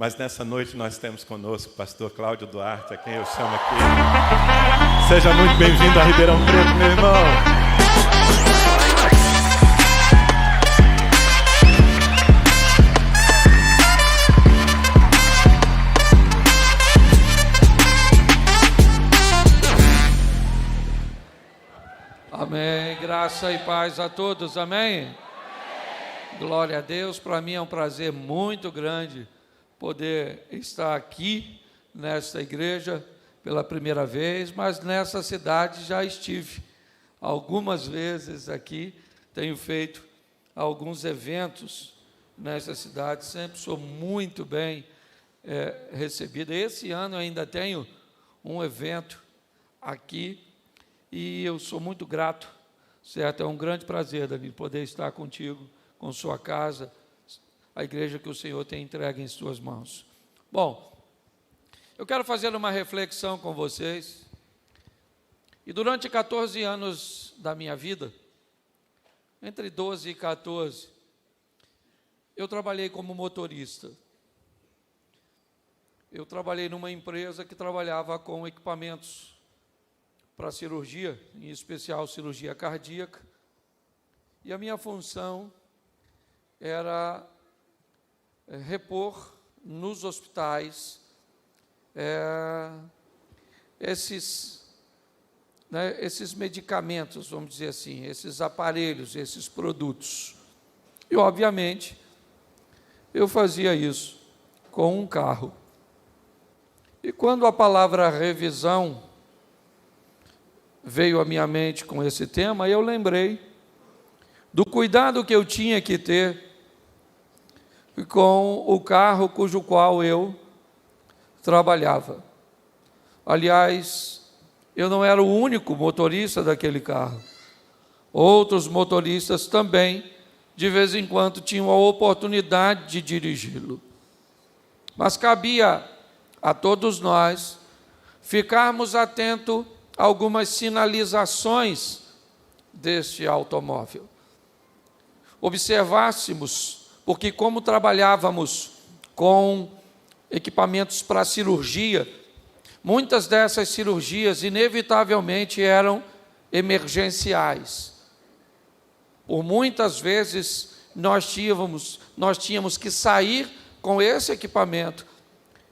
Mas nessa noite nós temos conosco o pastor Cláudio Duarte, a quem eu chamo aqui. Seja muito bem-vindo a Ribeirão Preto, meu irmão. Amém. Graça e paz a todos. Amém. Glória a Deus. Para mim é um prazer muito grande poder estar aqui nesta igreja pela primeira vez, mas nessa cidade já estive algumas vezes aqui, tenho feito alguns eventos nessa cidade, sempre sou muito bem recebido. Esse ano eu ainda tenho um evento aqui e eu sou muito grato, certo? É um grande prazer, Danilo, poder estar contigo, com sua casa, a igreja que o Senhor tem entregue em suas mãos. Bom, eu quero fazer uma reflexão com vocês. E durante 14 anos da minha vida, entre 12 e 14, eu trabalhei como motorista. Eu trabalhei numa empresa que trabalhava com equipamentos para cirurgia, em especial cirurgia cardíaca. E a minha função era repor nos hospitais esses medicamentos, vamos dizer assim, esses aparelhos, esses produtos. E, obviamente, eu fazia isso com um carro. E quando a palavra revisão veio à minha mente com esse tema, eu lembrei do cuidado que eu tinha que ter com o carro cujo qual eu trabalhava. Aliás, eu não era o único motorista daquele carro. Outros motoristas também, de vez em quando, tinham a oportunidade de dirigi-lo. Mas cabia a todos nós ficarmos atentos a algumas sinalizações deste automóvel. Observássemos, porque como trabalhávamos com equipamentos para cirurgia, muitas dessas cirurgias inevitavelmente eram emergenciais. Por muitas vezes nós tínhamos que sair com esse equipamento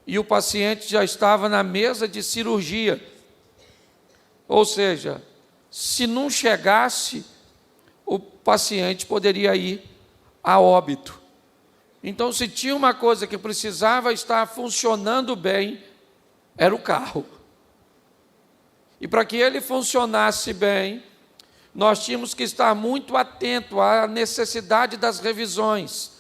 e o paciente já estava na mesa de cirurgia. Ou seja, se não chegasse, o paciente poderia ir a óbito. Então, se tinha uma coisa que precisava estar funcionando bem, era o carro. E para que ele funcionasse bem, nós tínhamos que estar muito atentos à necessidade das revisões,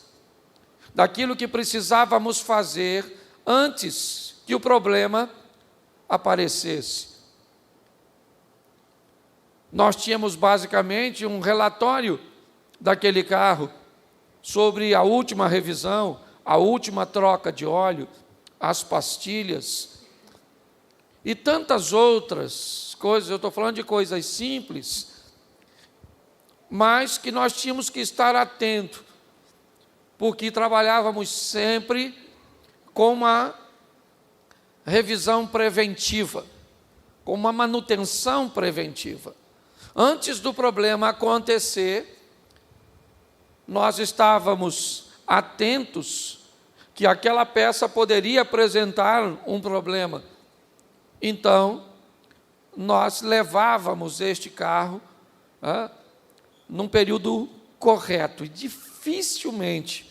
daquilo que precisávamos fazer antes que o problema aparecesse. Nós tínhamos basicamente um relatório daquele carro sobre a última revisão, a última troca de óleo, as pastilhas e tantas outras coisas. Eu estou falando de coisas simples, mas que nós tínhamos que estar atentos, porque trabalhávamos sempre com uma revisão preventiva, com uma manutenção preventiva. Antes do problema acontecer, nós estávamos atentos que aquela peça poderia apresentar um problema. Então, nós levávamos este carro num período correto. E dificilmente,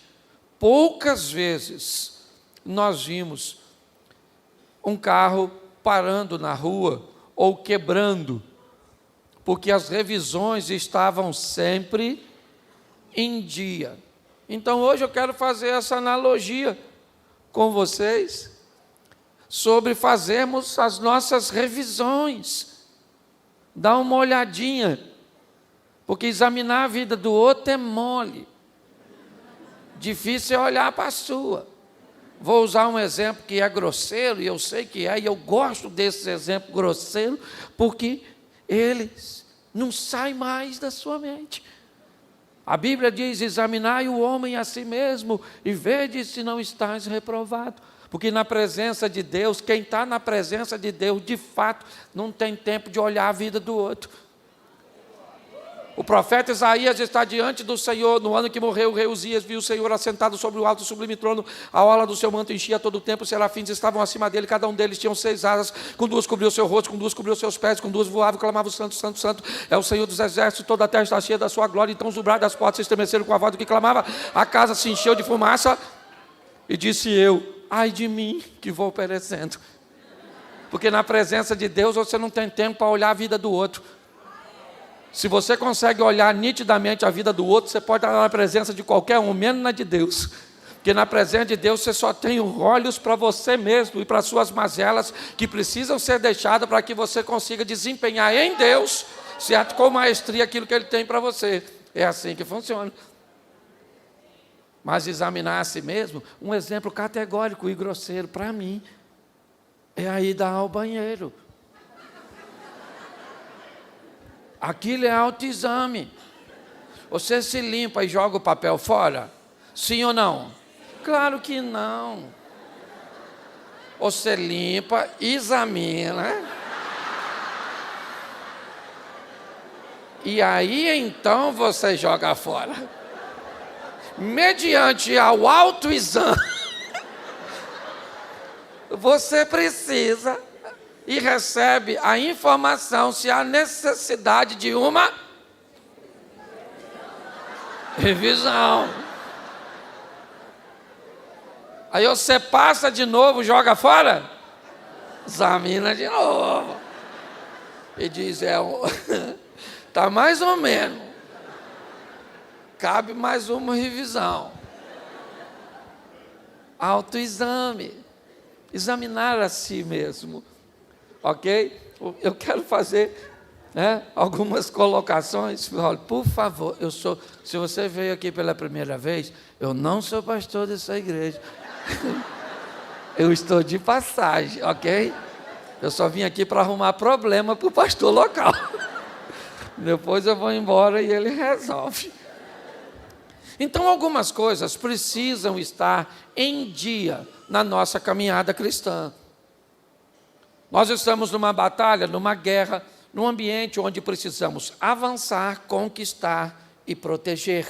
poucas vezes, nós vimos um carro parando na rua ou quebrando, porque as revisões estavam sempre em dia. Então, hoje eu quero fazer essa analogia com vocês sobre fazermos as nossas revisões. Dá uma olhadinha, porque examinar a vida do outro é mole. Difícil é olhar para a sua. Vou usar um exemplo que é grosseiro, e eu sei que é, e eu gosto desses exemplos grosseiros, porque eles não saem mais da sua mente. A Bíblia diz: examinai o homem a si mesmo e vede se não estás reprovado. Porque na presença de Deus, quem está na presença de Deus, de fato, não tem tempo de olhar a vida do outro. O profeta Isaías está diante do Senhor, no ano que morreu o rei Uzias, viu o Senhor assentado sobre o alto e sublime trono, a orla do seu manto enchia todo o tempo, os serafins estavam acima dele, cada um deles tinha 6 asas, com 2 cobriu o seu rosto, com 2 cobriu os seus pés, com 2 voava e clamava: santo, santo, santo, é o Senhor dos exércitos, toda a terra está cheia da sua glória. Então os umbrais das portas se estremeceram com a voz do que clamava, a casa se encheu de fumaça, e disse eu: ai de mim, que vou perecendo. Porque na presença de Deus você não tem tempo para olhar a vida do outro. Se você consegue olhar nitidamente a vida do outro, você pode estar na presença de qualquer um, menos na de Deus. Porque na presença de Deus você só tem olhos para você mesmo e para as suas mazelas que precisam ser deixadas para que você consiga desempenhar em Deus, certo, com maestria, aquilo que Ele tem para você. É assim que funciona. Mas examinar a si mesmo, um exemplo categórico e grosseiro para mim, é a ida ao banheiro. Aquilo é autoexame. Você se limpa e joga o papel fora? Sim ou não? Claro que não. Você limpa, examina. E aí então você joga fora. Mediante ao autoexame, você precisa e recebe a informação se há necessidade de uma revisão. Aí você passa de novo, joga fora, examina de novo. E diz: está mais ou menos, cabe mais uma revisão. Autoexame, examinar a si mesmo. Ok? Eu quero fazer algumas colocações. Olha, por favor, se você veio aqui pela primeira vez, eu não sou pastor dessa igreja. Eu estou de passagem, ok? Eu só vim aqui para arrumar problema para o pastor local. Depois eu vou embora e ele resolve. Então, algumas coisas precisam estar em dia na nossa caminhada cristã. Nós estamos numa batalha, numa guerra, num ambiente onde precisamos avançar, conquistar e proteger.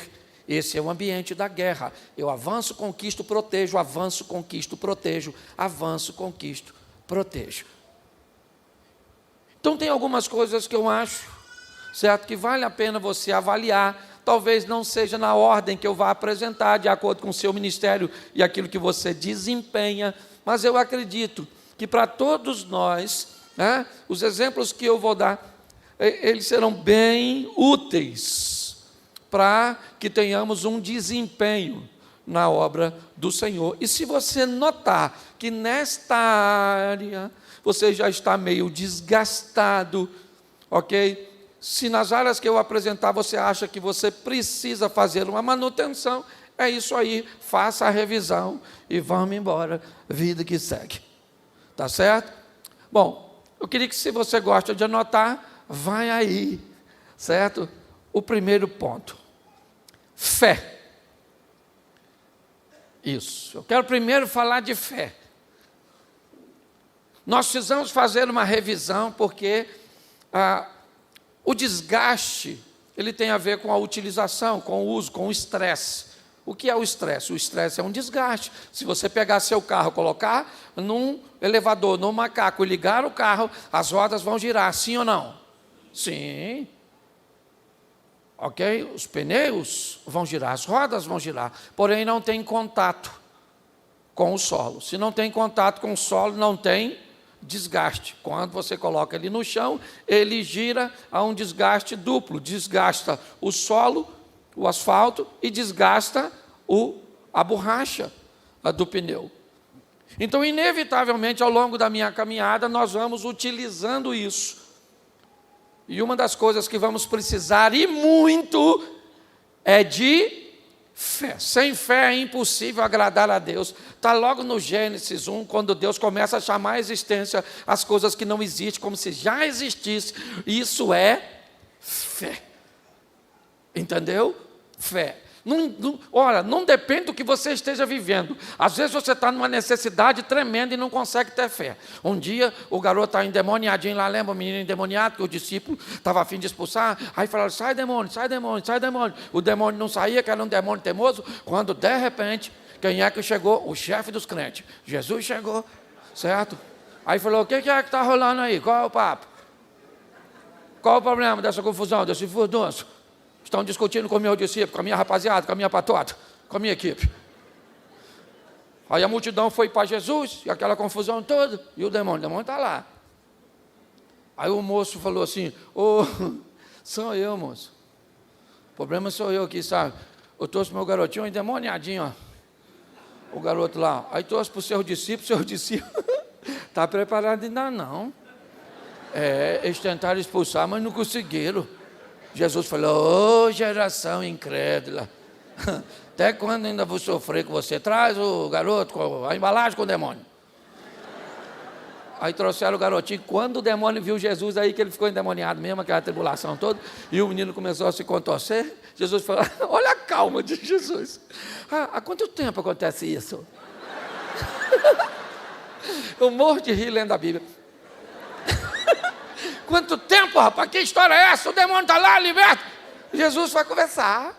Esse é o ambiente da guerra. Eu avanço, conquisto, protejo, avanço, conquisto, protejo, avanço, conquisto, protejo. Então tem algumas coisas que eu acho, certo, que vale a pena você avaliar. Talvez não seja na ordem que eu vá apresentar, de acordo com o seu ministério e aquilo que você desempenha, mas eu acredito que para todos nós, os exemplos que eu vou dar, eles serão bem úteis para que tenhamos um desempenho na obra do Senhor. E se você notar que nesta área você já está meio desgastado, ok? Se nas áreas que eu apresentar você acha que você precisa fazer uma manutenção, é isso aí, faça a revisão e vamos embora, vida que segue. Tá certo? Bom, eu queria que, se você gosta de anotar, vai aí, certo? O primeiro ponto: fé. Isso, eu quero primeiro falar de fé. Nós precisamos fazer uma revisão, porque o desgaste, ele tem a ver com a utilização, com o uso, com o estresse. O que é o estresse? O estresse é um desgaste. Se você pegar seu carro, colocar num elevador, num macaco e ligar o carro, as rodas vão girar, sim ou não? Sim. Ok? Os pneus vão girar, as rodas vão girar, porém não tem contato com o solo. Se não tem contato com o solo, não tem desgaste. Quando você coloca ele no chão, ele gira a um desgaste duplo. Desgasta o solo, o asfalto, e desgasta a borracha do pneu. Então, inevitavelmente, ao longo da minha caminhada, nós vamos utilizando isso. E uma das coisas que vamos precisar, e muito, é de fé. Sem fé é impossível agradar a Deus. Está logo no Gênesis 1, quando Deus começa a chamar à existência as coisas que não existem, como se já existisse. Isso é fé. Entendeu? Fé. Olha, não depende do que você esteja vivendo. Às vezes você está numa necessidade tremenda e não consegue ter fé. Um dia o garoto está endemoniadinho lá, lembra o menino endemoniado, que o discípulo estava a fim de expulsar. Aí falaram, sai demônio, sai demônio, sai demônio. O demônio não saía, que era um demônio teimoso. Quando de repente, quem é que chegou? O chefe dos crentes. Jesus chegou, certo? Aí falou, o que é que está rolando aí? Qual é o papo? Qual é o problema dessa confusão, desse furdunço? Estão discutindo com o meu discípulo, com a minha rapaziada, com a minha patota, com a minha equipe. Aí a multidão foi para Jesus, e aquela confusão toda, e o demônio está lá. Aí o moço falou assim, sou eu, moço. O problema sou eu aqui, sabe? Eu trouxe meu garotinho endemoniadinho, ó. O garoto lá. Aí trouxe para o seu discípulo está preparado ainda não. Eles tentaram expulsar, mas não conseguiram. Jesus falou, geração incrédula, até quando ainda vou sofrer com você? Traz o garoto, a embalagem com o demônio. Aí trouxeram o garotinho. Quando o demônio viu Jesus, aí que ele ficou endemoniado mesmo, aquela tribulação toda, e o menino começou a se contorcer. Jesus falou, olha a calma de Jesus. Há quanto tempo acontece isso? Eu morro de rir lendo a Bíblia. Quanto tempo, rapaz? Que história é essa? O demônio está lá, liberto. Jesus vai conversar.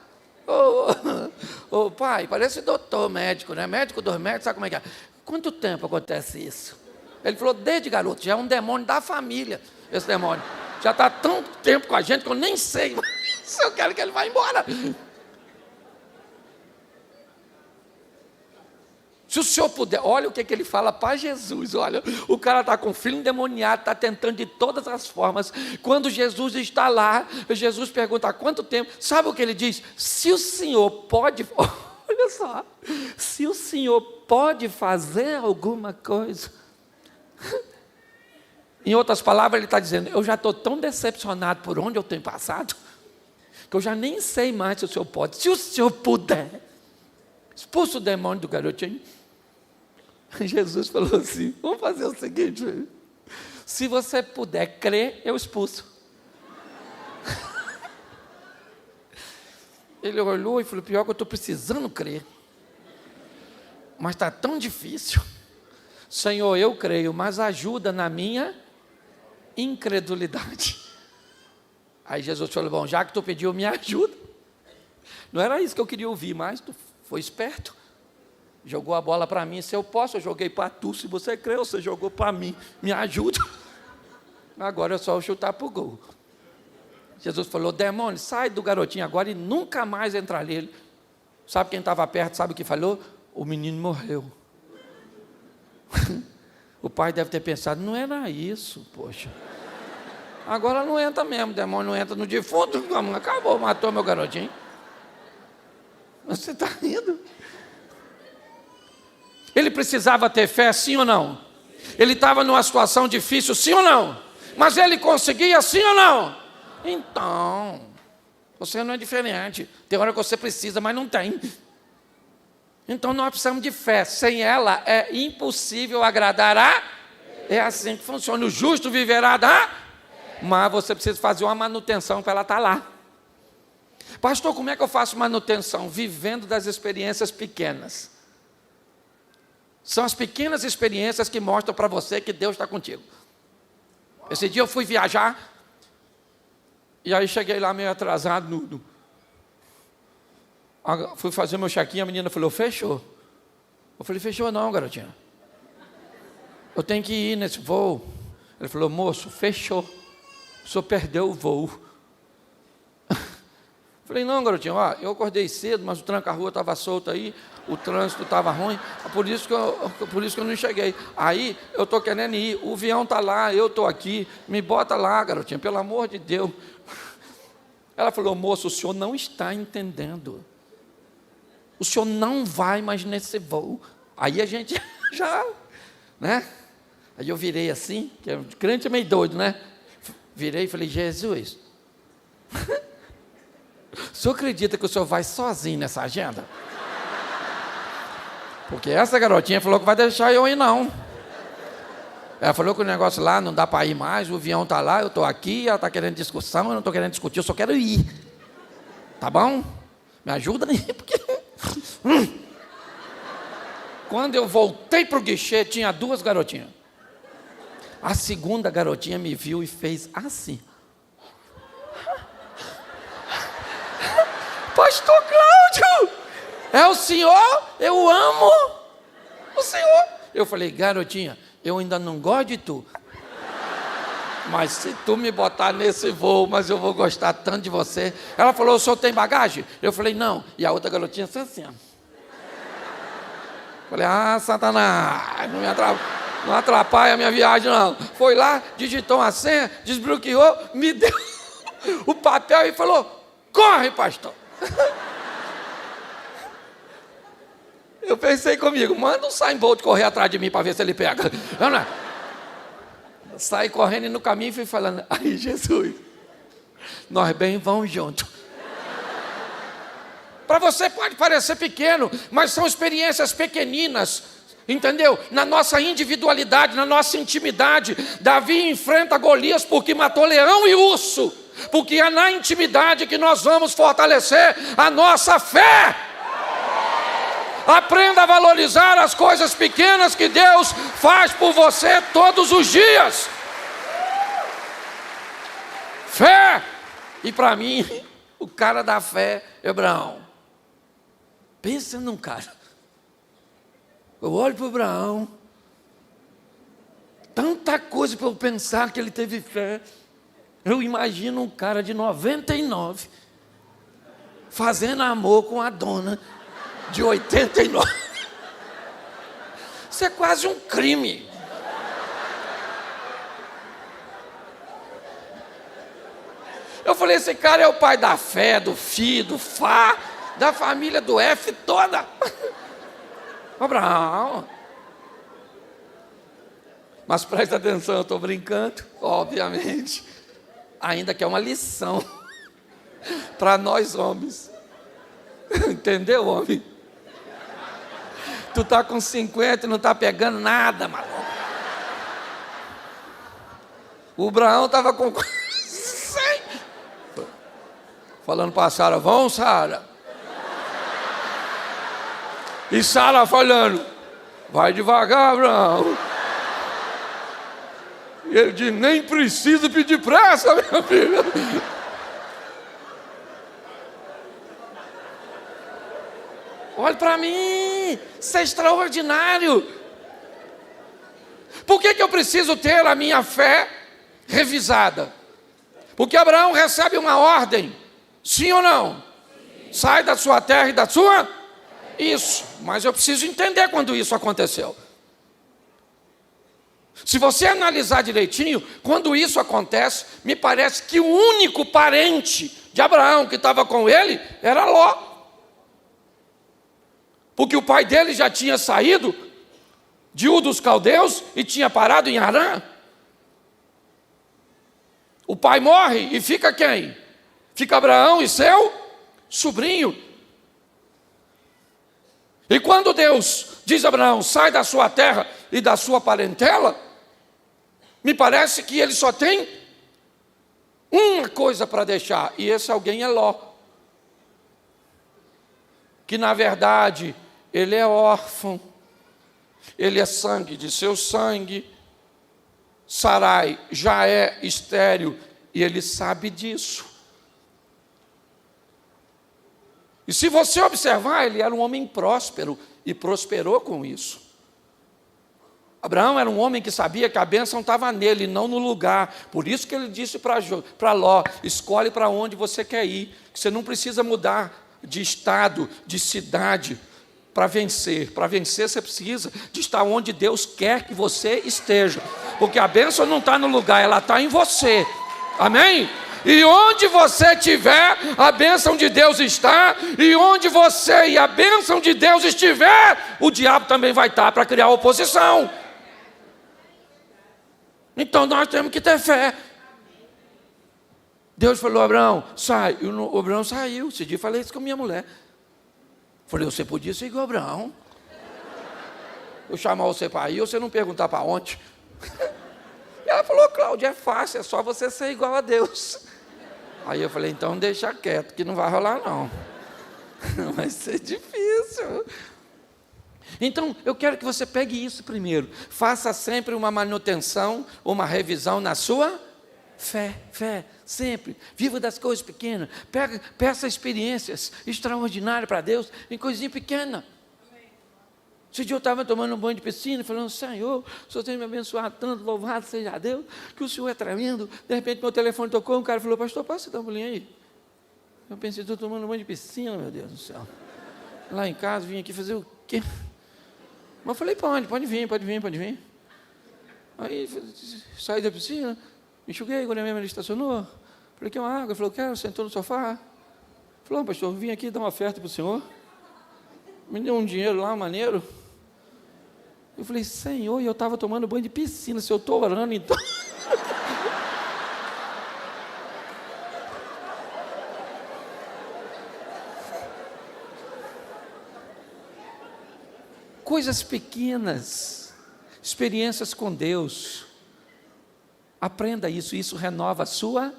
Pai, parece doutor, médico, né? Médico dos médicos, sabe como é que é? Quanto tempo acontece isso? Ele falou, desde garoto, já é um demônio da família, esse demônio. Já está há tanto tempo com a gente que eu nem sei se eu quero que ele vá embora. Se o senhor puder, olha o que ele fala para Jesus, olha, o cara está com filho endemoniado, está tentando de todas as formas. Quando Jesus está lá, Jesus pergunta há quanto tempo, sabe o que ele diz? Se o senhor pode, olha só, se o senhor pode fazer alguma coisa. Em outras palavras, ele está dizendo, eu já estou tão decepcionado por onde eu tenho passado, que eu já nem sei mais se o senhor pode. Se o senhor puder, expulsa o demônio do garotinho. Jesus falou assim, vamos fazer o seguinte, se você puder crer, eu expulso. Ele olhou e falou, pior que eu estou precisando crer, mas está tão difícil. Senhor, eu creio, mas ajuda na minha incredulidade. Aí Jesus falou, bom, já que tu pediu, me ajuda. Não era isso que eu queria ouvir, mas tu foi esperto. Jogou a bola para mim, se eu posso, eu joguei para tu, se você creu, você jogou para mim, me ajuda. Agora é só eu chutar para o gol. Jesus falou, demônio, sai do garotinho agora e nunca mais entrar nele. Sabe quem estava perto, sabe o que falou? O menino morreu. O pai deve ter pensado, não era isso, poxa. Agora não entra mesmo, o demônio não entra no defunto, acabou, matou meu garotinho. Você está rindo? Ele precisava ter fé, sim ou não? Ele estava numa situação difícil, sim ou não? Mas ele conseguia, sim ou não? Então, você não é diferente. Tem hora que você precisa, mas não tem. Então nós precisamos de fé. Sem ela é impossível agradar a... É assim que funciona. O justo viverá da... Mas você precisa fazer uma manutenção para ela estar lá. Pastor, como é que eu faço manutenção? Vivendo das experiências pequenas. São as pequenas experiências que mostram para você que Deus está contigo. Esse dia eu fui viajar, e aí cheguei lá meio atrasado, fui fazer meu check-in, a menina falou, fechou. Eu falei, fechou não, garotinha. Eu tenho que ir nesse voo. Ele falou, moço, fechou. O senhor perdeu o voo. Falei, não, garotinho, eu acordei cedo, mas o tranca-rua estava solto aí, o trânsito estava ruim, por isso que eu não cheguei. Aí, eu estou querendo ir, o avião está lá, eu estou aqui, me bota lá, garotinho, pelo amor de Deus. Ela falou, moço, o senhor não está entendendo. O senhor não vai mais nesse voo. Aí a gente já, né? Aí eu virei assim, que o crente é meio doido, né? Virei e falei, Jesus... O senhor acredita que o senhor vai sozinho nessa agenda? Porque essa garotinha falou que vai deixar eu ir, não. Ela falou que o negócio lá não dá para ir mais, o avião está lá, eu estou aqui, ela está querendo discussão, eu não estou querendo discutir, eu só quero ir. Tá bom? Me ajuda aí, porque... Quando eu voltei para o guichê, tinha 2 garotinhas. A segunda garotinha me viu e fez assim. Pastor Cláudio, é o senhor? Eu amo o senhor. Eu falei, garotinha, eu ainda não gosto de tu. Mas se tu me botar nesse voo, mas eu vou gostar tanto de você. Ela falou, o senhor tem bagagem? Eu falei, não. E a outra garotinha assim, ó. Falei, Satanás, não atrapalha a minha viagem, não. Foi lá, digitou uma senha, desbloqueou, me deu o papel e falou, corre, pastor. Eu pensei comigo, manda um Usain Bolt correr atrás de mim para ver se ele pega. Não. Saí correndo e no caminho fui falando, ai Jesus, nós bem vamos junto. Para você pode parecer pequeno, mas são experiências pequeninas, entendeu? Na nossa individualidade, na nossa intimidade. Davi enfrenta Golias porque matou leão e urso, porque é na intimidade que nós vamos fortalecer a nossa fé. Aprenda a valorizar as coisas pequenas que Deus faz por você todos os dias. Fé. E para mim, o cara da fé é Abraão. Pensa num cara. Eu olho para o Abraão. Tanta coisa para eu pensar que ele teve fé. Eu imagino um cara de 99 fazendo amor com a dona de 89. Isso é quase um crime. Eu falei, esse cara é o pai da fé, do Fi, do Fá, da família do F toda. Abraão. Mas presta atenção, eu estou brincando, obviamente. Ainda que é uma lição para nós homens. Entendeu, homem? Tu tá com 50 e não tá pegando nada, maluco. O Abraão estava com 100. Falando para Sara, vamos, Sara. E Sara falando, vai devagar, Abraão. E ele diz, nem precisa pedir pressa, minha filha. Olha para mim, isso é extraordinário. Por que eu preciso ter a minha fé revisada? Porque Abraão recebe uma ordem, sim ou não? Sim. Sai da sua terra e da sua... Isso, mas eu preciso entender quando isso aconteceu. Se você analisar direitinho, quando isso acontece, me parece que o único parente de Abraão que estava com ele era Ló. Porque o pai dele já tinha saído de Ur dos Caldeus e tinha parado em Harã. O pai morre e fica quem? Fica Abraão e seu sobrinho. E quando Deus diz a Abraão, sai da sua terra e da sua parentela, me parece que ele só tem uma coisa para deixar, e esse alguém é Ló. Que na verdade, ele é órfão, ele é sangue de seu sangue, Sarai já é estéril, e ele sabe disso. E se você observar, ele era um homem próspero e prosperou com isso. Abraão era um homem que sabia que a bênção estava nele, não no lugar. Por isso que ele disse para Ló, escolhe para onde você quer ir. Você não precisa mudar de estado, de cidade, para vencer. Para vencer você precisa de estar onde Deus quer que você esteja. Porque a bênção não está no lugar, ela está em você. Amém? E onde você estiver, a bênção de Deus está. E onde você e a bênção de Deus estiver, o diabo também vai estar para criar oposição. Então nós temos que ter fé. Deus falou, Abraão, sai. E o Abraão saiu. Esse dia eu falei isso com minha mulher. Falei, você podia ser igual Abraão. Eu chamar você para ir, você não perguntar para onde. E ela falou, Cláudia, é fácil, é só você ser igual a Deus. Aí eu falei, então deixa quieto, que não vai rolar não. Vai ser difícil. Então, eu quero que você pegue isso primeiro. Faça sempre uma manutenção, uma revisão na sua fé, sempre. Viva das coisas pequenas. Peça experiências extraordinárias para Deus em coisinha pequena. Esse dia eu estava tomando um banho de piscina, falando, Senhor, o Senhor tem me abençoado tanto, louvado seja Deus, que o Senhor é tremendo. De repente, meu telefone tocou, um cara falou, pastor, passa esse bolinho aí. Eu pensei, estou tomando um banho de piscina, meu Deus do céu. Lá em casa, vim aqui fazer o quê? Mas eu falei, pode vir. Aí, saí da piscina, enxuguei, quando a minha mãe estacionou. Falei, quer uma água? Ele falou, quero, sentou no sofá. Falou, pastor, vim aqui dar uma oferta para o senhor. Me deu um dinheiro lá, maneiro. Eu falei, Senhor, e eu estava tomando banho de piscina, se eu estou orando, então... Coisas pequenas, experiências com Deus. Aprenda isso, isso renova a sua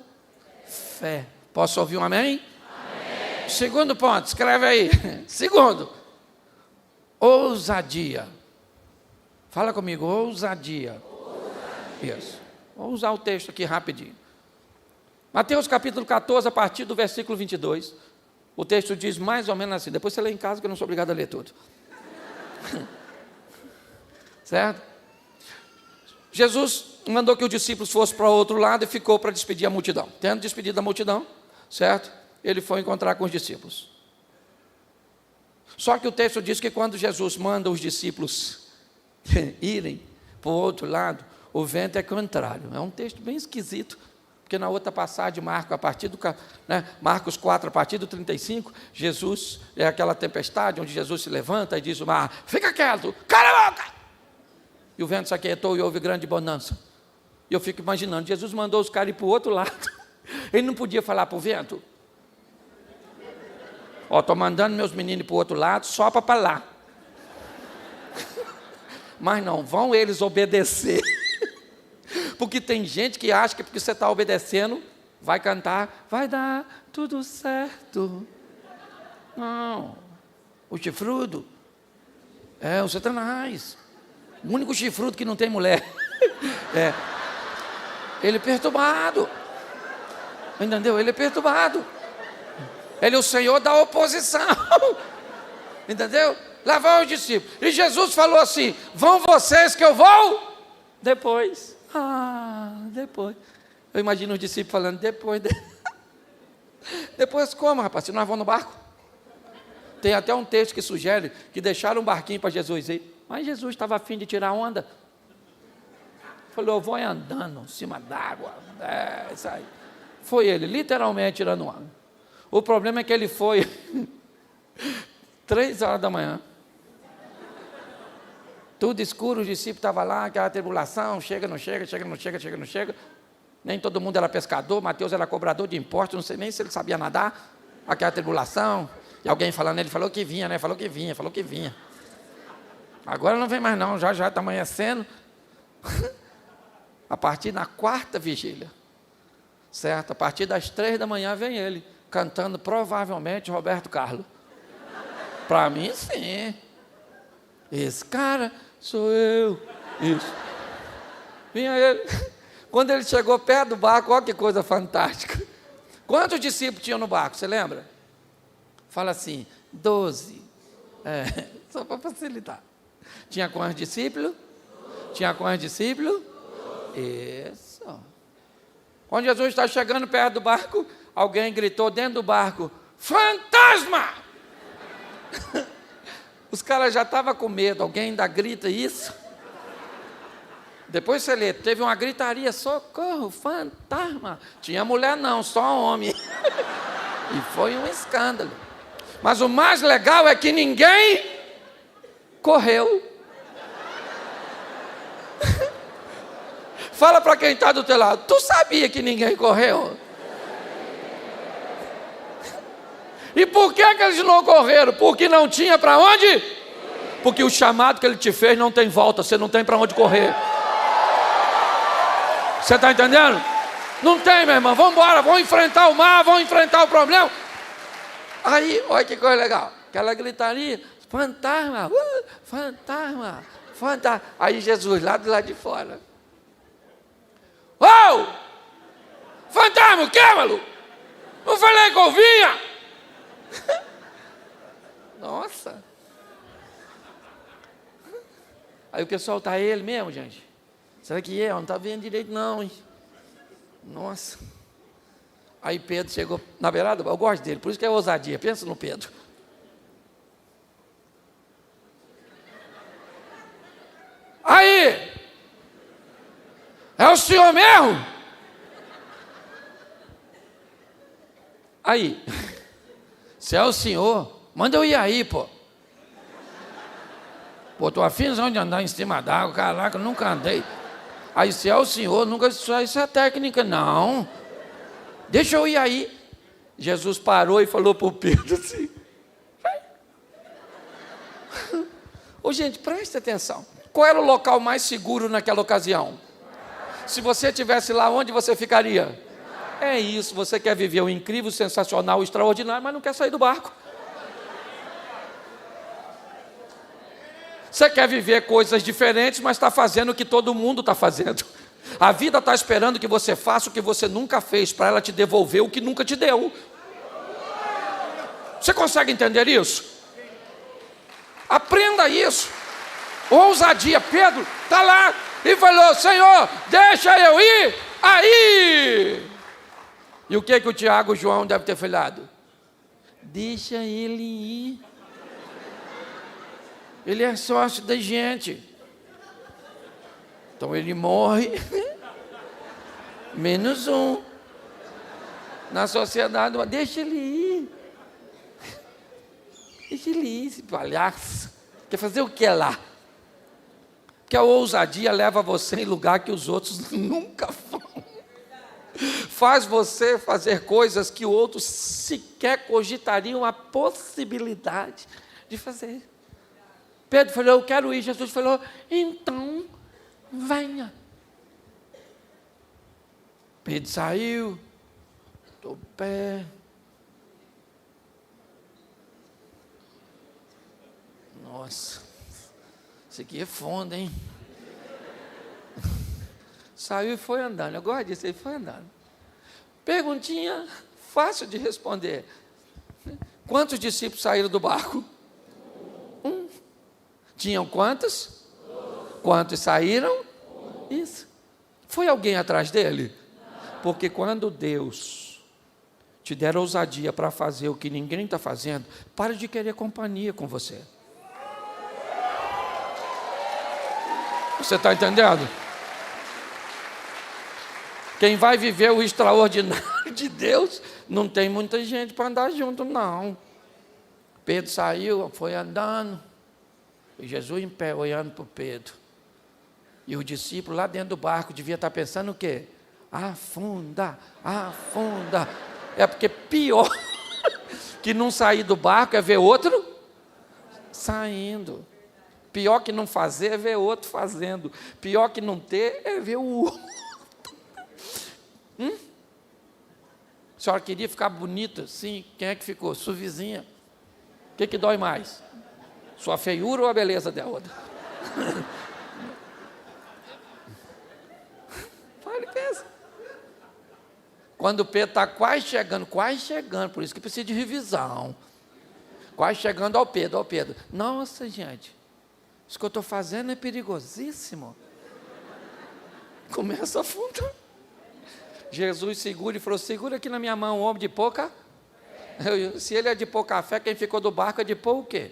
fé. Posso ouvir um amém? Amém. Segundo ponto, escreve aí. Segundo, ousadia. Fala comigo, ousadia. Isso. Vou usar o texto aqui rapidinho. Mateus capítulo 14, a partir do versículo 22. O texto diz mais ou menos assim. Depois você lê em casa, que eu não sou obrigado a ler tudo. Certo? Jesus mandou que os discípulos fossem para o outro lado e ficou para despedir a multidão. Tendo despedido a multidão, certo? Ele foi encontrar com os discípulos. Só que o texto diz que quando Jesus manda os discípulos irem para o outro lado, o vento é contrário. É um texto bem esquisito, porque na outra passagem, Marcos 4, a partir do 35, Jesus, é aquela tempestade onde Jesus se levanta e diz o mar, fica quieto, cala a boca! E o vento se aquietou e houve grande bonança. E eu fico imaginando, Jesus mandou os caras ir para o outro lado, ele não podia falar para o vento, estou mandando meus meninos para o outro lado, sopra para lá. Mas não, vão eles obedecer. Porque tem gente que acha que porque você está obedecendo, vai cantar, vai dar tudo certo. Não. O chifrudo é o Satanás. O único chifrudo que não tem mulher. Ele é perturbado. Entendeu? Ele é perturbado. Ele é o Senhor da oposição. Entendeu? Lá vão os discípulos. E Jesus falou assim, vão vocês que eu vou depois. Depois. Eu imagino os discípulos falando, depois. Depois como, rapaz? Se nós vamos no barco? Tem até um texto que sugere que deixaram um barquinho para Jesus ir. Mas Jesus estava a fim de tirar onda. Falou, eu vou andando em cima d'água. Isso aí. Foi ele, literalmente tirando onda. O problema é que ele foi 3 horas da manhã. Tudo escuro, os discípulos estavam lá, aquela tribulação, chega, não chega. Nem todo mundo era pescador, Mateus era cobrador de impostos, não sei nem se ele sabia nadar. Aquela tribulação, e alguém falando, ele falou que vinha, né? Falou que vinha. Agora não vem mais não, já está amanhecendo. A partir da 4ª vigília, certo? A partir das 3 da manhã vem ele, cantando provavelmente Roberto Carlos. Para mim, sim. Esse cara sou eu. Isso. Vinha ele. Quando ele chegou perto do barco, olha que coisa fantástica. Quantos discípulos tinham no barco, você lembra? Fala assim, 12. Só para facilitar. Tinha quantos discípulos? Isso. Quando Jesus está chegando perto do barco, alguém gritou dentro do barco, fantasma! Os caras já estavam com medo, alguém ainda grita isso. Depois você lê, teve uma gritaria, socorro, fantasma. Tinha mulher não, só homem. E foi um escândalo. Mas o mais legal é que ninguém correu. Fala para quem está do teu lado, tu sabia que ninguém correu? E por que eles não correram? Porque não tinha para onde? Porque o chamado que ele te fez não tem volta, você não tem para onde correr. Você está entendendo? Não tem, meu irmão, vamos embora, vamos enfrentar o mar, vamos enfrentar o problema. Aí, olha que coisa legal. Aquela gritaria, fantasma, fantasma, fantasma. Aí Jesus, lá do lado de fora. Oh! Fantasma, o quê, maluco? Não falei que eu vinha? Nossa. Aí o pessoal tá ele mesmo, gente. Será que é? Não está vendo direito não, hein? Nossa. Aí Pedro chegou na beirada, eu gosto dele, por isso que é ousadia. Pensa no Pedro. Aí! É o senhor mesmo? Aí, se é o senhor, manda eu ir aí, pô. Pô, tô afim de andar em cima d'água, caraca, eu nunca andei. Aí, se é o senhor, nunca, isso é técnica, não. Deixa eu ir aí. Jesus parou e falou para o Pedro assim. Vai. Ô, gente, preste atenção. Qual era o local mais seguro naquela ocasião? Se você estivesse lá, onde você ficaria? É isso, você quer viver o incrível, sensacional, extraordinário, mas não quer sair do barco. Você quer viver coisas diferentes, mas está fazendo o que todo mundo está fazendo. A vida está esperando que você faça o que você nunca fez, para ela te devolver o que nunca te deu. Você consegue entender isso? Aprenda isso. Ousadia. Pedro está lá e falou: Senhor, deixa eu ir aí. E o que o Tiago e o João devem ter falado? Deixa ele ir. Ele é sócio da gente. Então ele morre. Menos um. Na sociedade, deixa ele ir. Deixa ele ir, esse palhaço. Quer fazer o que lá? Porque a ousadia leva você em lugar que os outros nunca vão. Faz você fazer coisas que outros sequer cogitariam a possibilidade de fazer. Pedro falou: eu quero ir. Jesus falou: então, venha. Pedro saiu, do pé. Nossa, isso aqui é fundo, hein? Saiu e foi andando. Eu gosto disso, ele foi andando. Perguntinha fácil de responder. Quantos discípulos saíram do barco? Tinham quantos? Quantos saíram? Isso. Foi alguém atrás dele? Porque quando Deus te der ousadia para fazer o que ninguém está fazendo, pare de querer companhia com você. Você está entendendo? Quem vai viver o extraordinário de Deus, não tem muita gente para andar junto, não. Pedro saiu, foi andando, e Jesus em pé, olhando para o Pedro. E o discípulo lá dentro do barco devia estar pensando o quê? Afunda, afunda. É porque pior que não sair do barco é ver outro saindo. Pior que não fazer é ver outro fazendo. Pior que não ter é ver o outro. A senhora queria ficar bonita? Sim. Quem é que ficou? Sua vizinha. O que dói mais? Sua feiura ou a beleza da outra? Fale, pensa. Quando o Pedro está quase chegando, por isso que precisa de revisão. Quase chegando ao Pedro. Nossa, gente, isso que eu estou fazendo é perigosíssimo. Começa a afundar. Jesus segura e falou: segura aqui na minha mão, homem de pouca. Se ele é de pouca fé, quem ficou do barco é de pouco o quê?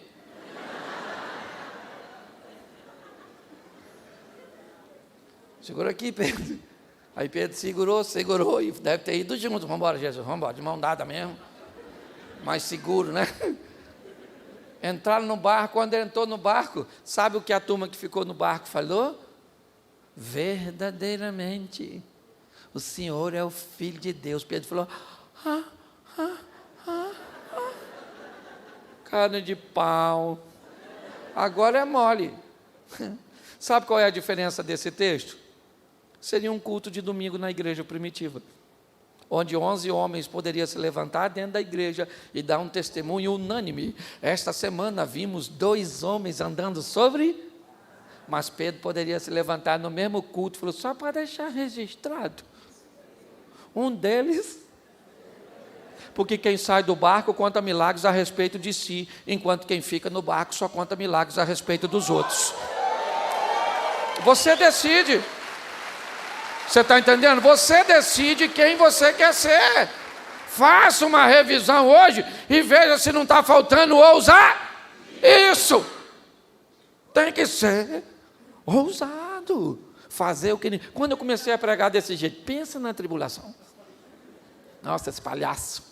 Segura aqui, Pedro. Aí Pedro segurou e deve ter ido junto. Vamos embora, Jesus, vamos embora, de mão dada mesmo. Mais seguro, né? Entraram no barco. Quando ele entrou no barco, sabe o que a turma que ficou no barco falou? Verdadeiramente, o Senhor é o Filho de Deus. Pedro falou: carne de pau. Agora é mole. Sabe qual é a diferença desse texto? Seria um culto de domingo na igreja primitiva. onde 11 homens poderiam se levantar dentro da igreja e dar um testemunho unânime. Esta semana vimos 2 homens andando sobre, mas Pedro poderia se levantar no mesmo culto e falou, só para deixar registrado, um deles, porque quem sai do barco conta milagres a respeito de si, enquanto quem fica no barco só conta milagres a respeito dos outros. Você decide. Você está entendendo? Você decide quem você quer ser. Faça uma revisão hoje e veja se não está faltando ousar. Isso. Tem que ser ousado. Fazer o que... Quando eu comecei a pregar desse jeito, pensa na tribulação. Nossa, esse palhaço.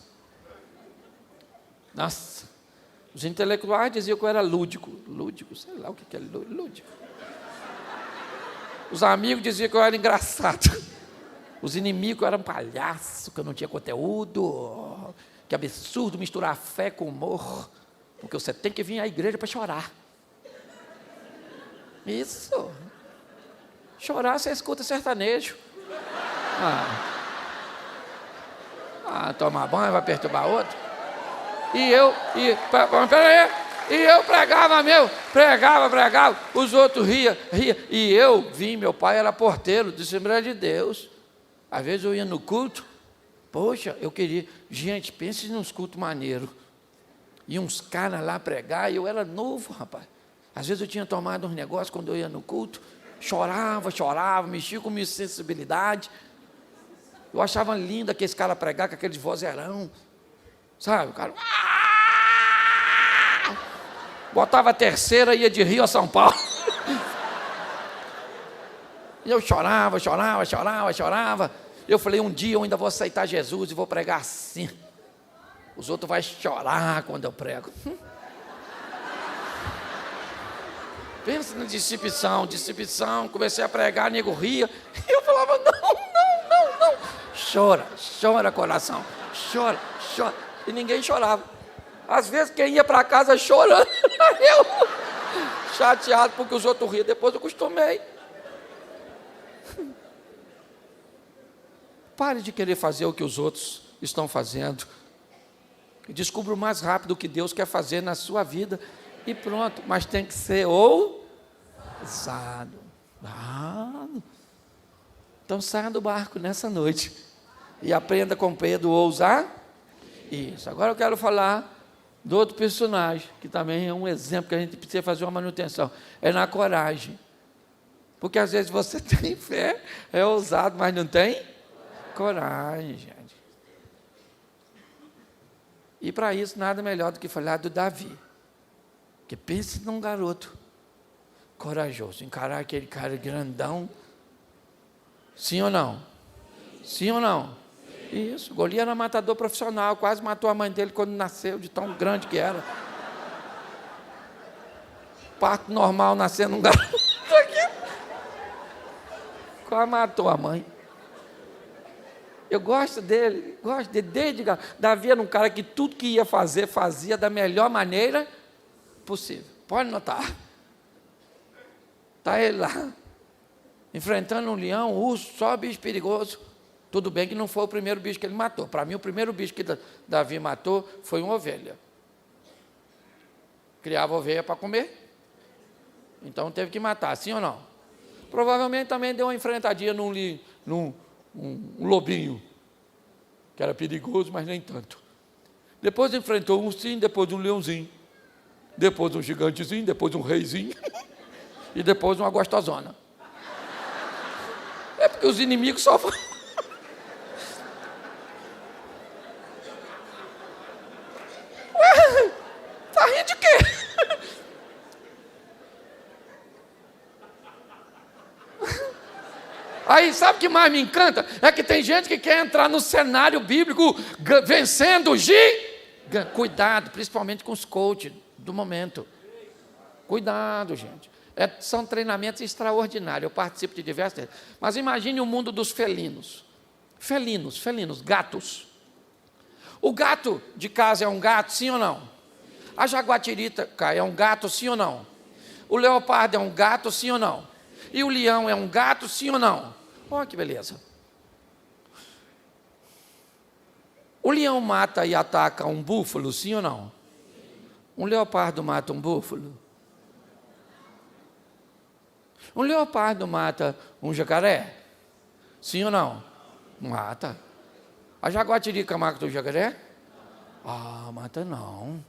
Nossa. Os intelectuais diziam que eu era lúdico. Lúdico, sei lá o que é lúdico. Os amigos diziam que eu era engraçado. Os inimigos eram palhaço, que eu não tinha conteúdo. Que absurdo misturar fé com humor. Porque você tem que vir à igreja para chorar. Isso. Chorar, você escuta sertanejo. Tomar banho, vai perturbar outro. Peraí. E eu pregava, os outros riam. E eu vi, meu pai era porteiro de Assembleia de Deus. Às vezes eu ia no culto, poxa, eu queria... Gente, pense nos cultos maneiros. E uns caras lá pregar, e eu era novo, rapaz. Às vezes eu tinha tomado uns negócios quando eu ia no culto, chorava, mexia com minha sensibilidade. Eu achava lindo aqueles caras pregar com aqueles vozeirão, sabe? O cara... Botava a terceira e ia de Rio a São Paulo. E eu chorava. Eu falei, um dia eu ainda vou aceitar Jesus e vou pregar assim. Os outros vão chorar quando eu prego. Pensa na decepção. Comecei a pregar, nego ria. E eu falava, não. Chora coração. Chora. E ninguém chorava. Às vezes quem ia para casa chorando, eu chateado porque os outros riam, depois eu acostumei. Pare de querer fazer o que os outros estão fazendo. Descubra o mais rápido o que Deus quer fazer na sua vida e pronto. Mas tem que ser ousado. Então saia do barco nessa noite e aprenda com Pedro a ousar. Isso. Agora eu quero falar do outro personagem, que também é um exemplo que a gente precisa fazer uma manutenção, é na coragem. Porque às vezes você tem fé, é ousado, mas não tem coragem, gente. E para isso, nada melhor do que falar do Davi. Porque pense num garoto corajoso, encarar aquele cara grandão. Sim ou não? Sim ou não? Isso, Golias era matador profissional, quase matou a mãe dele quando nasceu, de tão grande que era. Parto normal, nascendo um garoto aqui. Quase matou a mãe. Eu gosto dele, desde Davi era um cara que tudo que ia fazer, fazia da melhor maneira possível. Pode notar. Está ele lá, enfrentando um leão, um urso, só bicho perigoso. Tudo bem que não foi o primeiro bicho que ele matou. Para mim, o primeiro bicho que Davi matou foi uma ovelha. Criava ovelha para comer. Então, teve que matar, sim ou não? Provavelmente também deu uma enfrentadinha num lobinho, que era perigoso, mas nem tanto. Depois enfrentou um ursinho, depois um leãozinho, depois um gigantezinho, depois um reizinho, e depois uma gostosona. É porque os inimigos só... Tá rindo de quê? Aí, sabe o que mais me encanta? É que tem gente que quer entrar no cenário bíblico vencendo o gigante. Cuidado, principalmente com os coaches do momento. Cuidado, gente. São treinamentos extraordinários. Eu participo de diversos deles. Mas imagine o mundo dos felinos. Felinos, gatos. O gato de casa é um gato, sim ou não? A jaguatirita é um gato, sim ou não? O leopardo é um gato, sim ou não? E o leão é um gato, sim ou não? Olha que beleza. O leão mata e ataca um búfalo, sim ou não? Um leopardo mata um búfalo? Um leopardo mata um jacaré? Sim ou não? Mata. A jaguatirica mata o jacaré? Ah, mata não.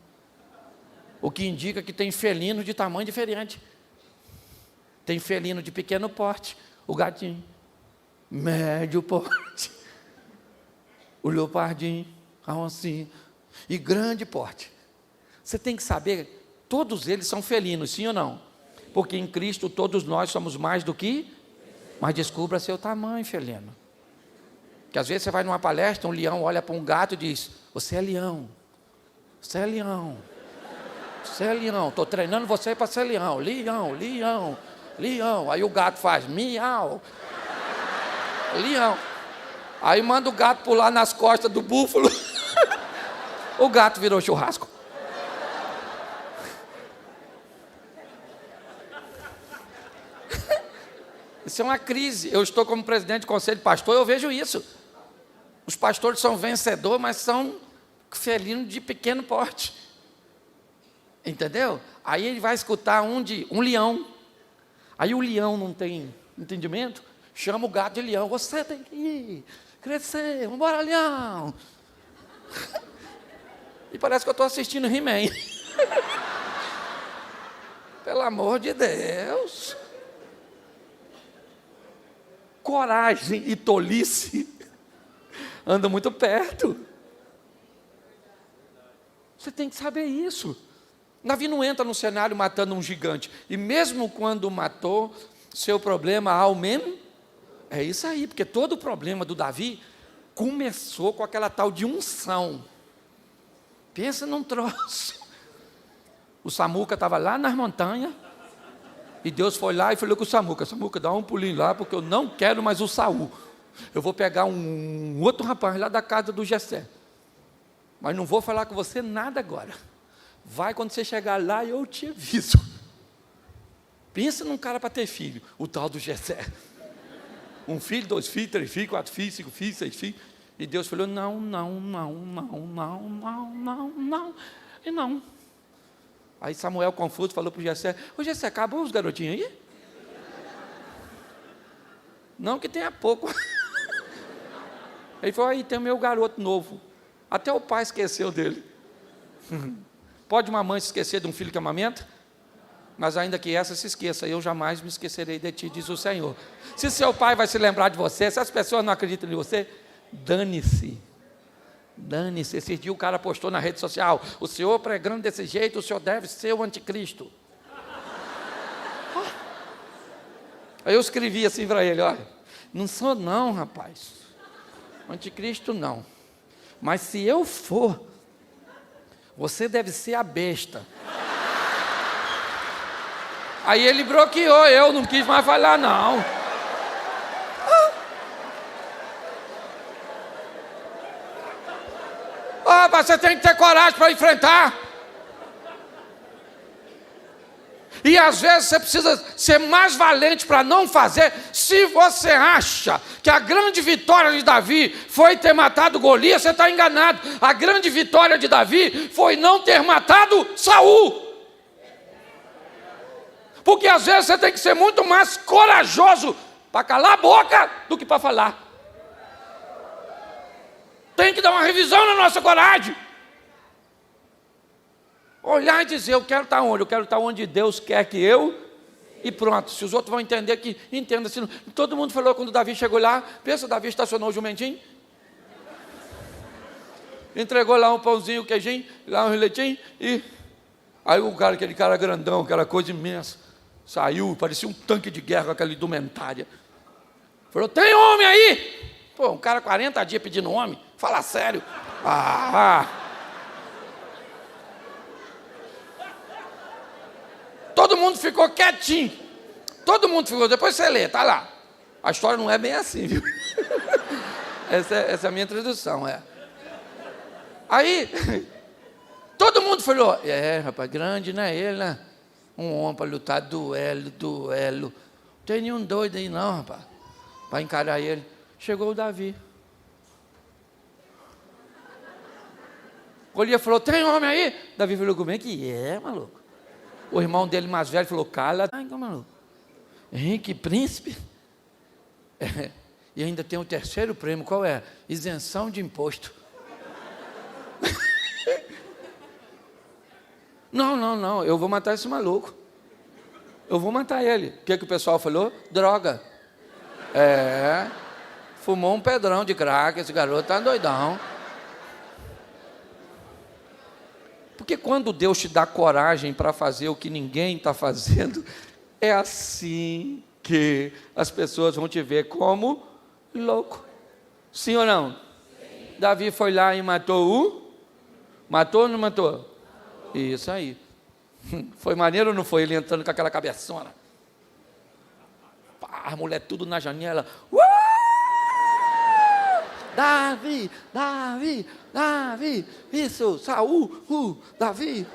O que indica que tem felino de tamanho diferente. Tem felino de pequeno porte, o gatinho. Médio porte. O leopardinho, a oncinha. E grande porte. Você tem que saber, todos eles são felinos, sim ou não? Porque em Cristo todos nós somos mais do que? Mas descubra seu tamanho, felino. Que às vezes você vai numa palestra, um leão olha para um gato e diz: você é leão. Você é leão. Você é leão. Estou treinando você para ser leão. Leão, leão, leão. Aí o gato faz miau. Leão. Aí manda o gato pular nas costas do búfalo. O gato virou churrasco. Isso é uma crise. Eu estou como presidente do conselho de pastor, eu vejo isso. Os pastores são vencedores, mas são felinos de pequeno porte. Entendeu? Aí ele vai escutar um leão. Aí o leão não tem entendimento, chama o gato de leão. Você tem que ir, crescer, vamos embora, leão. E parece que eu estou assistindo He-Man. Pelo amor de Deus. Coragem e tolice andam muito perto. Você tem que saber isso. Davi não entra no cenário matando um gigante. E mesmo quando matou, seu problema aumenta. É isso aí, porque todo o problema do Davi começou com aquela tal de unção. Pensa num troço. O Samuca estava lá nas montanhas. E Deus foi lá e falou com o Samuca: Samuca, dá um pulinho lá, porque eu não quero mais o Saul. Eu vou pegar um outro rapaz lá da casa do Jessé. Mas não vou falar com você nada agora. Vai quando você chegar lá e eu te aviso. Pensa num cara para ter filho, o tal do Jessé. 1 filho, 2 filhos, 3 filhos, 4 filhos, 5 filhos, 6 filhos. E Deus falou: não, não, não, não, não, não, não, não, e não. Aí Samuel, confuso, falou para o Jessé: ô Jessé, acabou os garotinhos aí? Não que tenha pouco. Ele falou: aí tem o meu garoto novo. Até o pai esqueceu dele. Pode uma mãe se esquecer de um filho que amamenta? Mas ainda que essa se esqueça, eu jamais me esquecerei de ti, diz o Senhor. Se seu pai vai se lembrar de você, se as pessoas não acreditam em você, dane-se. Dane-se. Esse dia o cara postou na rede social: o senhor pregando desse jeito, o senhor deve ser o anticristo. Aí eu escrevi assim para ele: olha, não sou não, rapaz. Anticristo não. Mas se eu for, você deve ser a besta. Aí ele bloqueou, eu não quis mais falar não. Mas você tem que ter coragem para enfrentar. E às vezes você precisa ser mais valente para não fazer. Se você acha que a grande vitória de Davi foi ter matado Golias, você está enganado. A grande vitória de Davi foi não ter matado Saul. Porque às vezes você tem que ser muito mais corajoso para calar a boca do que para falar. Tem que dar uma revisão na nossa coragem. Olhar e dizer: eu quero estar onde? Eu quero estar onde Deus quer que eu... E pronto. Se os outros vão entender, que entenda. Se não... Todo mundo falou quando Davi chegou lá. Pensa, Davi estacionou o jumentinho. Entregou lá um pãozinho, um queijinho, lá um leitinho. E aí o cara, aquele cara grandão, aquela coisa imensa, saiu, parecia um tanque de guerra com aquela indumentária. Falou: tem homem aí? Pô, um cara 40 dias pedindo homem? Fala sério. Todo mundo ficou quietinho. Todo mundo ficou. Depois você lê, tá lá. A história não é bem assim, viu? Essa é a minha tradução, é. Aí, todo mundo falou: rapaz, grande, né? Ele, né? Um homem para lutar, duelo. Não tem nenhum doido aí não, rapaz, para encarar ele. Chegou o Davi. Golias falou, tem homem aí? Davi falou, como é que é, maluco? O irmão dele mais velho falou, cala, maluco. Henrique, príncipe. E ainda tem o terceiro prêmio, qual é? Isenção de imposto. Não, eu vou matar esse maluco. Eu vou matar ele. O que o pessoal falou? Droga. Fumou um pedrão de crack, esse garoto tá doidão. Porque quando Deus te dá coragem para fazer o que ninguém está fazendo, é assim que as pessoas vão te ver como louco. Sim ou não? Sim. Davi foi lá e matou Matou ou não matou? Isso aí. Foi maneiro ou não foi? Ele entrando com aquela cabeçona. Pá, a mulher tudo na janela. Davi, isso, Saul, Davi,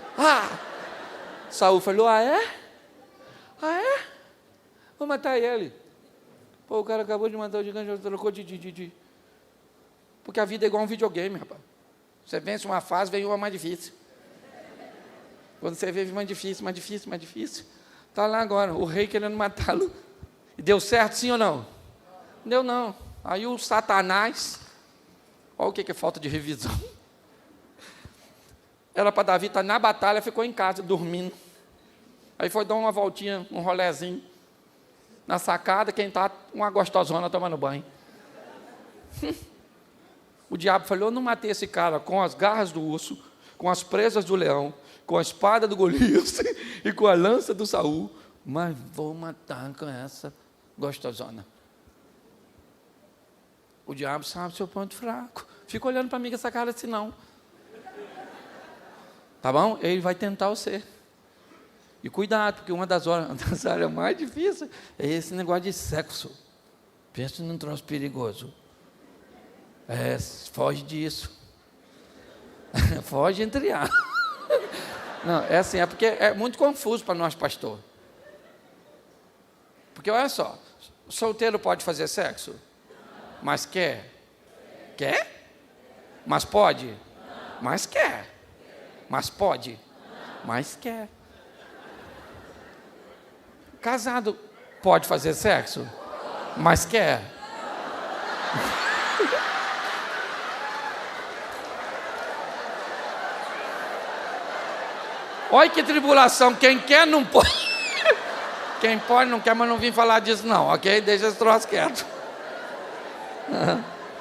Saul falou, é? Vou matar ele. Pô, o cara acabou de matar o gigante, já trocou de. Porque a vida é igual um videogame, rapaz. Você vence uma fase, vem uma mais difícil. Quando você vê mais difícil, está lá agora, o rei querendo matá-lo. E deu certo, sim ou não? Deu não. Aí o Satanás, olha o que é falta de revisão. Era para Davi estar na batalha, ficou em casa, dormindo. Aí foi dar uma voltinha, um rolezinho. Na sacada, quem está, uma gostosona tomando banho. O diabo falou, eu não matei esse cara com as garras do urso, com as presas do leão, com a espada do Golias e com a lança do Saul, mas vou matar com essa gostosona. O diabo sabe o seu ponto fraco. Fica olhando para mim com essa cara assim, não. Tá bom? Ele vai tentar você. E cuidado, porque uma das áreas mais difíceis é esse negócio de sexo. Pensa num troço perigoso. Foge disso. Foge entre aspas. Não, é assim, é porque é muito confuso para nós, pastor. Porque olha só, solteiro pode fazer sexo? Mas quer? Quer? Mas pode? Mas quer? Mas pode? Mas quer? Casado pode fazer sexo? Mas quer? Olha que tribulação, quem quer não pode. Quem pode não quer, mas não vim falar disso não, ok? Deixa esse troço quieto.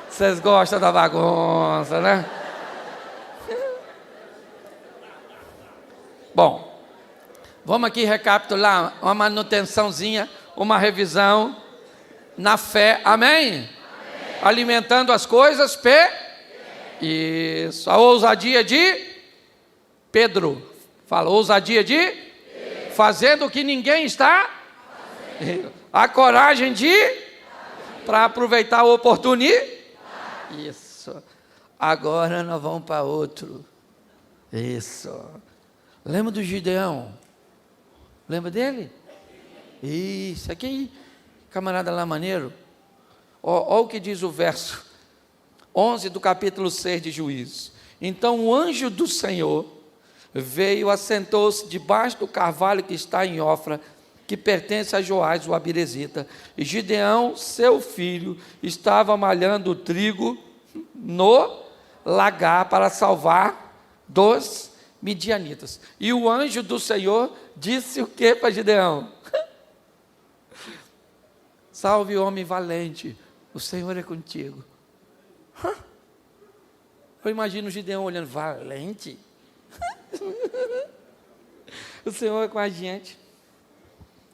Vocês gostam da bagunça, né? Bom, vamos aqui recapitular uma manutençãozinha, uma revisão na fé, amém? Amém. Alimentando as coisas, Isso, a ousadia de Pedro. Fala, ousadia de fazendo o que ninguém está fazendo. A coragem de para aproveitar a oportunidade. Isso. Agora nós vamos para outro. Isso. Lembra do Gideão? Lembra dele? Isso. Aqui, camarada lá maneiro. Olha o que diz o verso 11 do capítulo 6 de Juízes. Então o anjo do Senhor veio, assentou-se debaixo do carvalho que está em Ofra, que pertence a Joás, o Abirezita. E Gideão, seu filho, estava malhando o trigo no lagar para salvar dos midianitas. E o anjo do Senhor disse o que para Gideão? Salve, homem valente, o Senhor é contigo. Eu imagino o Gideão olhando, valente? O Senhor é com a gente.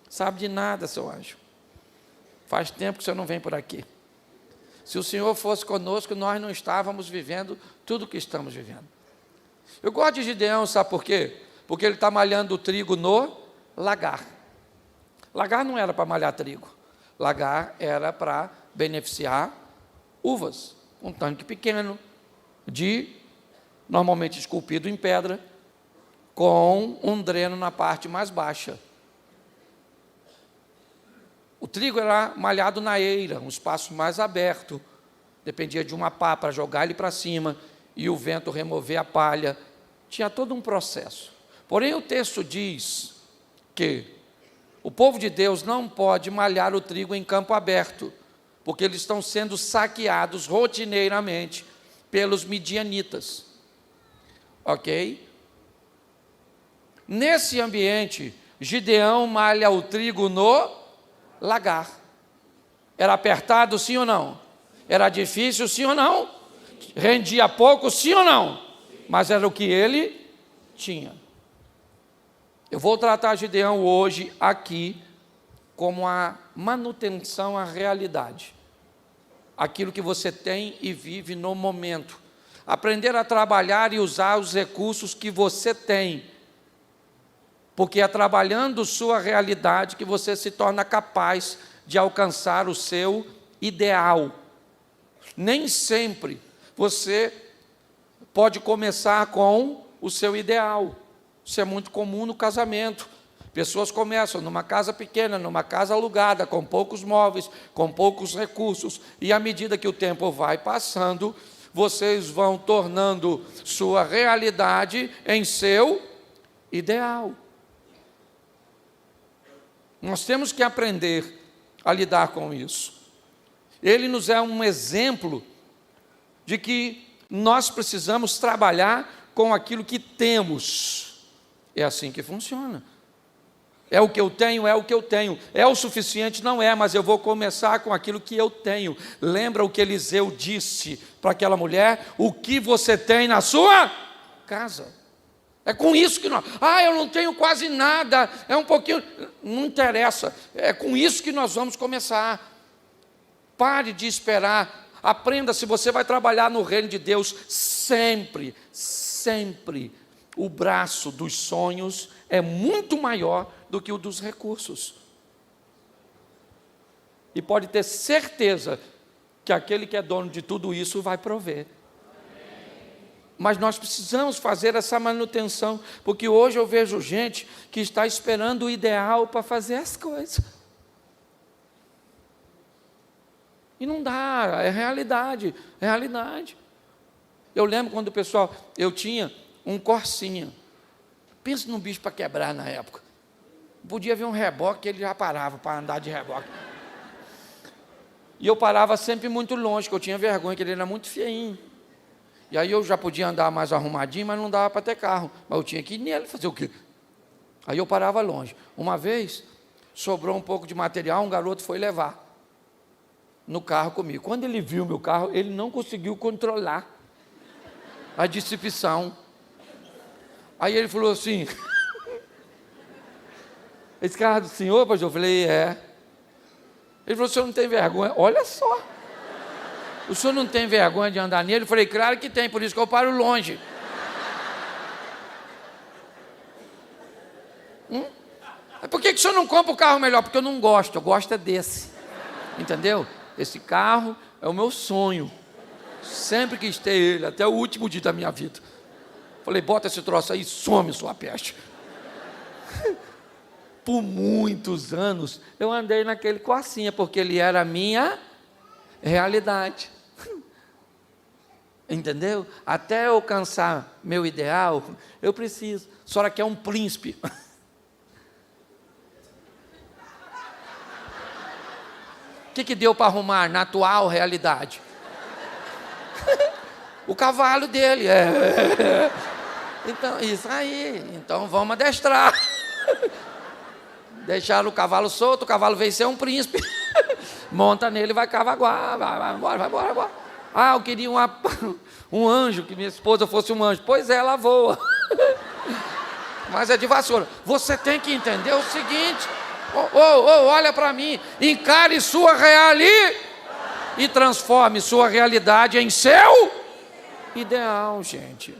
Sabe de nada, seu anjo. Faz tempo que o Senhor não vem por aqui. Se o Senhor fosse conosco, nós não estávamos vivendo tudo o que estamos vivendo. Eu gosto de Gideão, sabe por quê? Porque ele está malhando o trigo no lagar. Lagar não era para malhar trigo. Lagar era para beneficiar uvas. Um tanque pequeno, normalmente esculpido em pedra, com um dreno na parte mais baixa. O trigo era malhado na eira, um espaço mais aberto. Dependia de uma pá para jogar ele para cima e o vento remover a palha. Tinha todo um processo. Porém, o texto diz que o povo de Deus não pode malhar o trigo em campo aberto, porque eles estão sendo saqueados rotineiramente pelos midianitas. Ok? Nesse ambiente, Gideão malha o trigo no lagar. Era apertado, sim ou não? Era difícil, sim ou não? Rendia pouco, sim ou não? Mas era o que ele tinha. Eu vou tratar Gideão hoje aqui como a manutenção à realidade. Aquilo que você tem e vive no momento. Aprender a trabalhar e usar os recursos que você tem. Porque é trabalhando sua realidade que você se torna capaz de alcançar o seu ideal. Nem sempre você pode começar com o seu ideal. Isso é muito comum no casamento. Pessoas começam numa casa pequena, numa casa alugada, com poucos móveis, com poucos recursos, e à medida que o tempo vai passando, vocês vão tornando sua realidade em seu ideal. Nós temos que aprender a lidar com isso. Ele nos é um exemplo de que nós precisamos trabalhar com aquilo que temos. É assim que funciona. É o que eu tenho, é o que eu tenho. É o suficiente? Não é, mas eu vou começar com aquilo que eu tenho. Lembra o que Eliseu disse para aquela mulher? O que você tem na sua casa? É com isso que nós... eu não tenho quase nada, é um pouquinho... Não interessa, é com isso que nós vamos começar. Pare de esperar. Aprenda, se você vai trabalhar no reino de Deus, sempre, sempre, o braço dos sonhos é muito maior do que o dos recursos. E pode ter certeza que aquele que é dono de tudo isso vai prover. Mas nós precisamos fazer essa manutenção, porque hoje eu vejo gente que está esperando o ideal para fazer as coisas. E não dá, é realidade, é realidade. Eu lembro quando o pessoal, eu tinha um Corsinha. Pensa num bicho para quebrar na época. Podia ver um reboque, ele já parava para andar de reboque. E eu parava sempre muito longe, que eu tinha vergonha, que ele era muito feinho. E aí eu já podia andar mais arrumadinho, mas não dava para ter carro. Mas eu tinha que ir nele fazer o quê? Aí eu parava longe. Uma vez, sobrou um pouco de material, um garoto foi levar no carro comigo. Quando ele viu meu carro, ele não conseguiu controlar a distribuição. Aí ele falou assim, esse carro é do senhor, pastor? Eu falei, é. Ele falou, o senhor não tem vergonha? Olha só. O senhor não tem vergonha de andar nele? Eu falei, claro que tem, por isso que eu paro longe. Por que o senhor não compra o carro melhor? Porque eu não gosto, eu gosto é desse. Entendeu? Esse carro é o meu sonho. Sempre quis ter ele, até o último dia da minha vida. Falei, bota esse troço aí, some sua peste. Por muitos anos, eu andei naquele Corsinha, porque ele era a minha realidade. Entendeu? Até eu alcançar meu ideal, eu preciso. A senhora quer um príncipe. O que deu para arrumar na atual realidade? O cavalo dele. Então, isso aí. Então vamos adestrar. Deixaram o cavalo solto, o cavalo veio ser um príncipe. Monta nele e vai cavaguar. Vai embora. Eu queria um anjo, que minha esposa fosse um anjo. Pois é, ela voa. Mas é de vassoura. Você tem que entender o seguinte. Olha para mim. Encare sua realidade e transforme sua realidade em seu ideal, gente.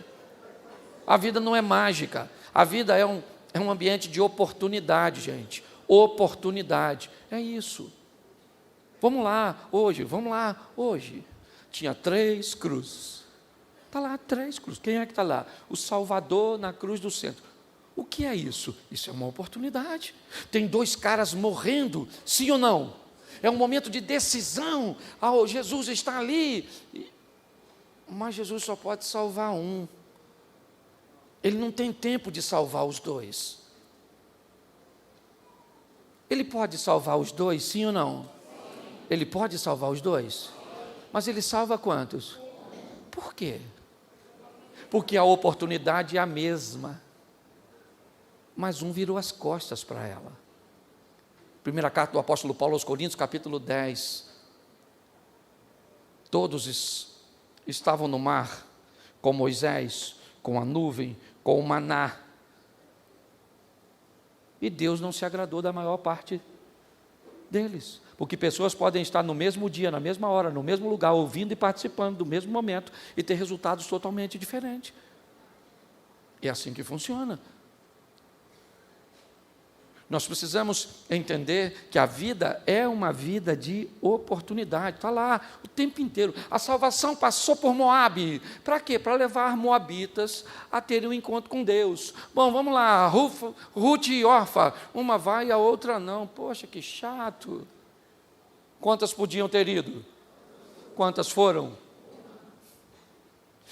A vida não é mágica. A vida é um ambiente de oportunidade, gente. Oportunidade. É isso. Vamos lá, hoje. Tinha 3 cruzes. Está lá, 3 cruzes. Quem é que está lá? O Salvador na cruz do centro. O que é isso? Isso é uma oportunidade. Tem 2 caras morrendo, sim ou não? É um momento de decisão. Jesus está ali. Mas Jesus só pode salvar um. Ele não tem tempo de salvar os dois. Ele pode salvar os dois, sim ou não? Ele pode salvar os dois? Mas ele salva quantos? Por quê? Porque a oportunidade é a mesma. Mas um virou as costas para ela. Primeira carta do apóstolo Paulo aos Coríntios, capítulo 10. Todos estavam no mar, com Moisés, com a nuvem, com o maná. E Deus não se agradou da maior parte deles. Porque pessoas podem estar no mesmo dia, na mesma hora, no mesmo lugar, ouvindo e participando do mesmo momento e ter resultados totalmente diferentes. É assim que funciona. Nós precisamos entender que a vida é uma vida de oportunidade. Está lá o tempo inteiro. A salvação passou por Moabe. Para quê? Para levar moabitas a terem um encontro com Deus. Bom, vamos lá. Ruth e Orfa. Uma vai e a outra não. Poxa, que chato. Quantas podiam ter ido? Quantas foram?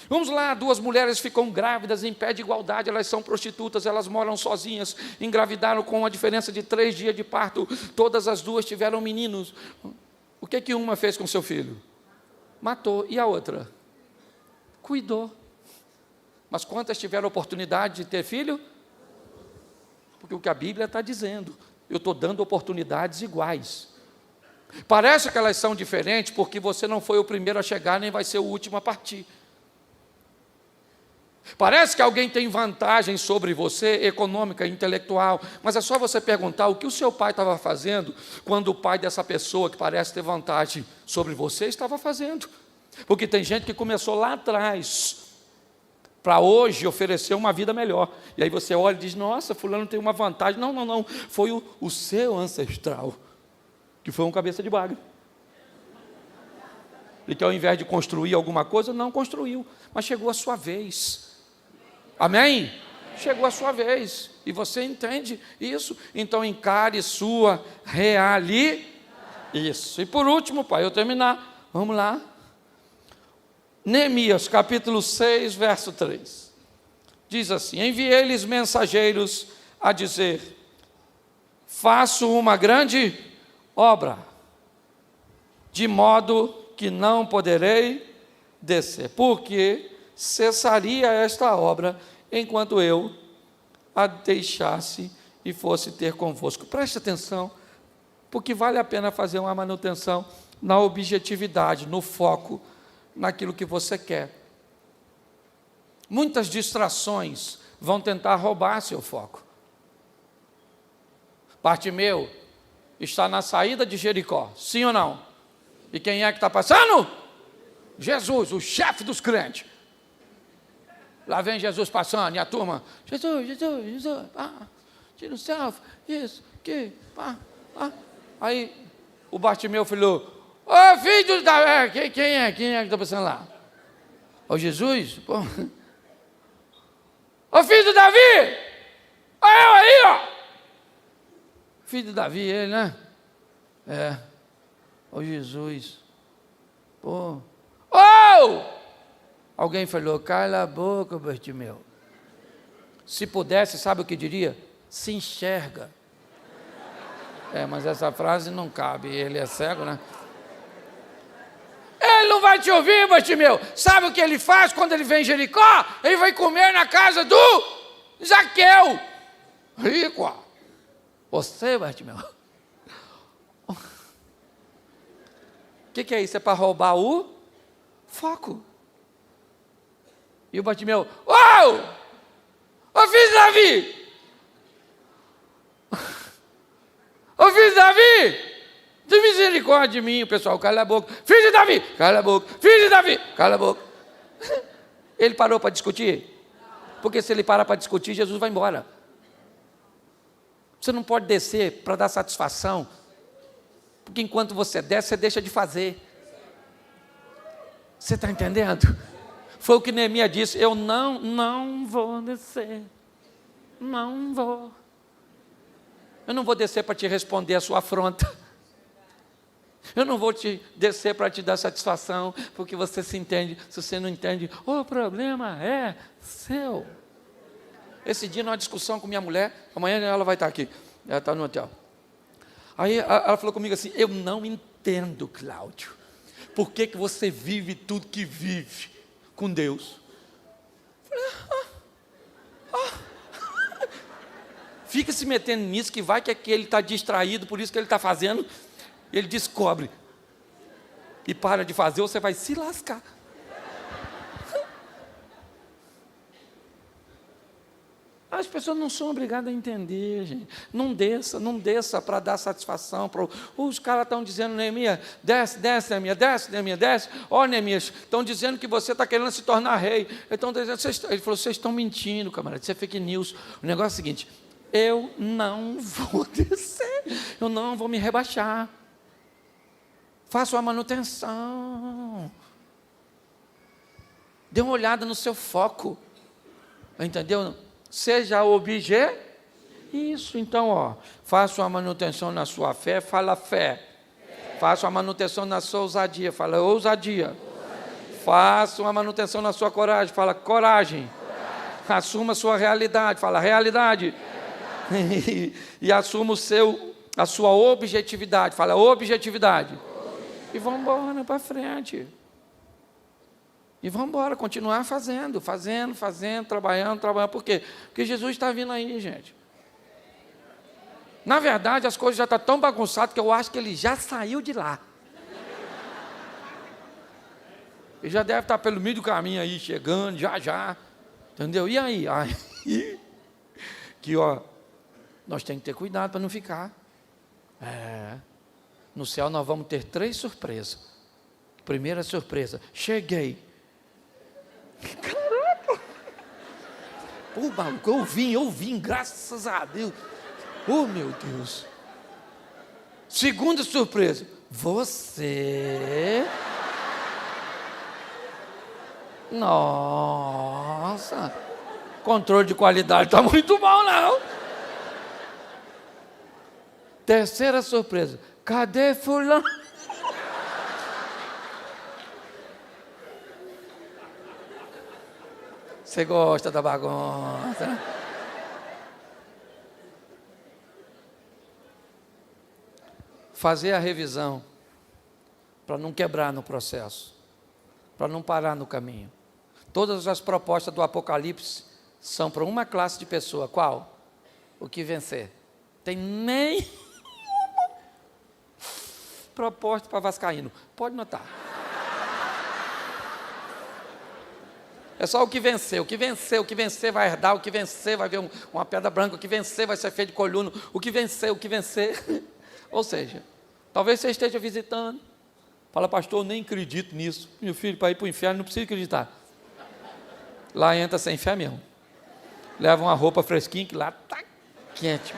Vamos lá, 2 mulheres ficam grávidas em pé de igualdade, elas são prostitutas, elas moram sozinhas, engravidaram com uma diferença de 3 dias de parto, todas as 2 tiveram meninos. O que uma fez com seu filho? Matou. E a outra? Cuidou. Mas quantas tiveram oportunidade de ter filho? Porque o que a Bíblia está dizendo, eu estou dando oportunidades iguais. Parece que elas são diferentes porque você não foi o primeiro a chegar, nem vai ser o último a partir. Parece que alguém tem vantagem sobre você, econômica, intelectual, mas é só você perguntar o que o seu pai estava fazendo quando o pai dessa pessoa que parece ter vantagem sobre você estava fazendo. Porque tem gente que começou lá atrás para hoje oferecer uma vida melhor. E aí você olha e diz, nossa, fulano tem uma vantagem. Não, foi o seu ancestral, que foi um cabeça de bagre. E que ao invés de construir alguma coisa, não construiu, mas chegou a sua vez. Amém? Chegou a sua vez, e você entende isso, então encare sua realidade. Isso, e por último, para eu terminar, vamos lá, Neemias, capítulo 6, verso 3, diz assim, enviei-lhes mensageiros a dizer, faço uma grande obra, de modo que não poderei descer, porque cessaria esta obra, enquanto eu a deixasse e fosse ter convosco. Preste atenção, porque vale a pena fazer uma manutenção na objetividade, no foco, naquilo que você quer. Muitas distrações vão tentar roubar seu foco. Bartimeu está na saída de Jericó, sim ou não? E quem é que está passando? Jesus, o chefe dos crentes. Lá vem Jesus passando, e a turma, Jesus, tira o selfie, isso, que, pá. Aí o Bartimeu falou, ô filho de Davi, quem é que está passando lá? Ô Jesus, pô. Ô filho de Davi, olha eu aí, ó. Filho de Davi, ele, né? É. Ô Jesus, pô. Oh! Alguém falou, cala a boca, Bartimeu. Se pudesse, sabe o que diria? Se enxerga. Mas essa frase não cabe, ele é cego, né? Ele não vai te ouvir, Bartimeu. Sabe o que ele faz quando ele vem em Jericó? Ele vai comer na casa do Zaqueu. Rico. Você, Bartimeu. O que é isso? É para roubar o foco. E o Bartimeu, uau! Ô filho de Davi! Ô filho de Davi! Tem misericórdia de mim, o pessoal, cala a boca. Filho de Davi! Cala a boca. Filho de Davi! Cala a boca. Ele parou para discutir? Porque se ele parar para discutir, Jesus vai embora. Você não pode descer para dar satisfação, porque enquanto você desce, você deixa de fazer. Você está entendendo? Foi o que Neemias disse, eu não vou descer, não vou. Eu não vou descer para te responder a sua afronta. Eu não vou te descer para te dar satisfação, porque você se entende. Se você não entende, o problema é seu. Esse dia, numa discussão com minha mulher, amanhã ela vai estar aqui, ela está no hotel. Aí ela falou comigo assim: eu não entendo, Cláudio, por que você vive tudo que vive com Deus? Eu falei, fica se metendo nisso, que vai que ele está distraído, por isso que ele está fazendo. Ele descobre e para de fazer, você vai se lascar. As pessoas não são obrigadas a entender, gente. Não desça para dar satisfação. Os caras estão dizendo, Neemias, desce, Neemias, desce. Ó, Neemias, estão dizendo que você está querendo se tornar rei. Ele falou, vocês estão mentindo, camarada, isso é fake news. O negócio é o seguinte, eu não vou descer, eu não vou me rebaixar. Faça uma manutenção. Dê uma olhada no seu foco. Entendeu? Seja objeto. Isso, então, faça uma manutenção na sua fé, fala fé. Faça uma manutenção na sua ousadia, fala ousadia. Faça uma manutenção na sua coragem, fala coragem. Assuma a sua realidade, fala realidade. E assuma a sua objetividade, fala objetividade. E vamos embora para frente. E vamos embora, continuar fazendo, trabalhando. Por quê? Porque Jesus está vindo aí, gente. Na verdade, as coisas já estão tão bagunçadas que eu acho que ele já saiu de lá. Ele já deve estar pelo meio do caminho aí, chegando, já. Entendeu? E aí? Que, nós temos que ter cuidado para não ficar. No céu nós vamos ter 3 surpresas. Primeira surpresa, cheguei. Caraca! Pô, maluco, eu vim, graças a Deus. Oh, meu Deus. Segunda surpresa, você. Nossa, controle de qualidade está muito bom, não. Terceira surpresa, cadê fulano? Você gosta da bagunça, né? Fazer a revisão para não quebrar no processo, para não parar no caminho. Todas as propostas do Apocalipse são para uma classe de pessoa. Qual? O que vencer. Tem nem proposta para vascaíno. Pode notar. É só o que vencer vai herdar, o que vencer vai ver uma pedra branca, o que vencer vai ser feito de coluna, o que vencer. Ou seja, talvez você esteja visitando, fala, pastor, eu nem acredito nisso. Meu filho, para ir para o inferno não precisa acreditar. Lá entra sem fé mesmo. Leva uma roupa fresquinha, que lá está quente.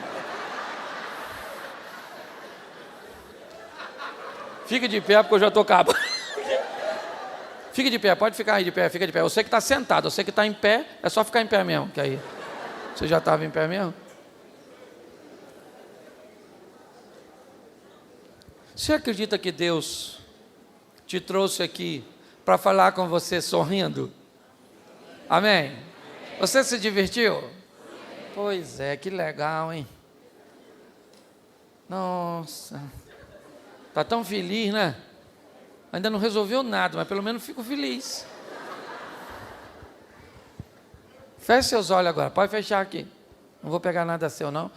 Fica de pé, porque eu já estou acabando. Fica de pé, pode ficar aí de pé, fica de pé. Você que está sentado, você que está em pé, é só ficar em pé mesmo, que aí você já estava em pé mesmo. Você acredita que Deus te trouxe aqui para falar com você sorrindo? Amém? Você se divertiu? Pois é, que legal, hein? Nossa, está tão feliz, né? Ainda não resolveu nada, mas pelo menos fico feliz. Feche seus olhos agora, pode fechar aqui. Não vou pegar nada seu, não.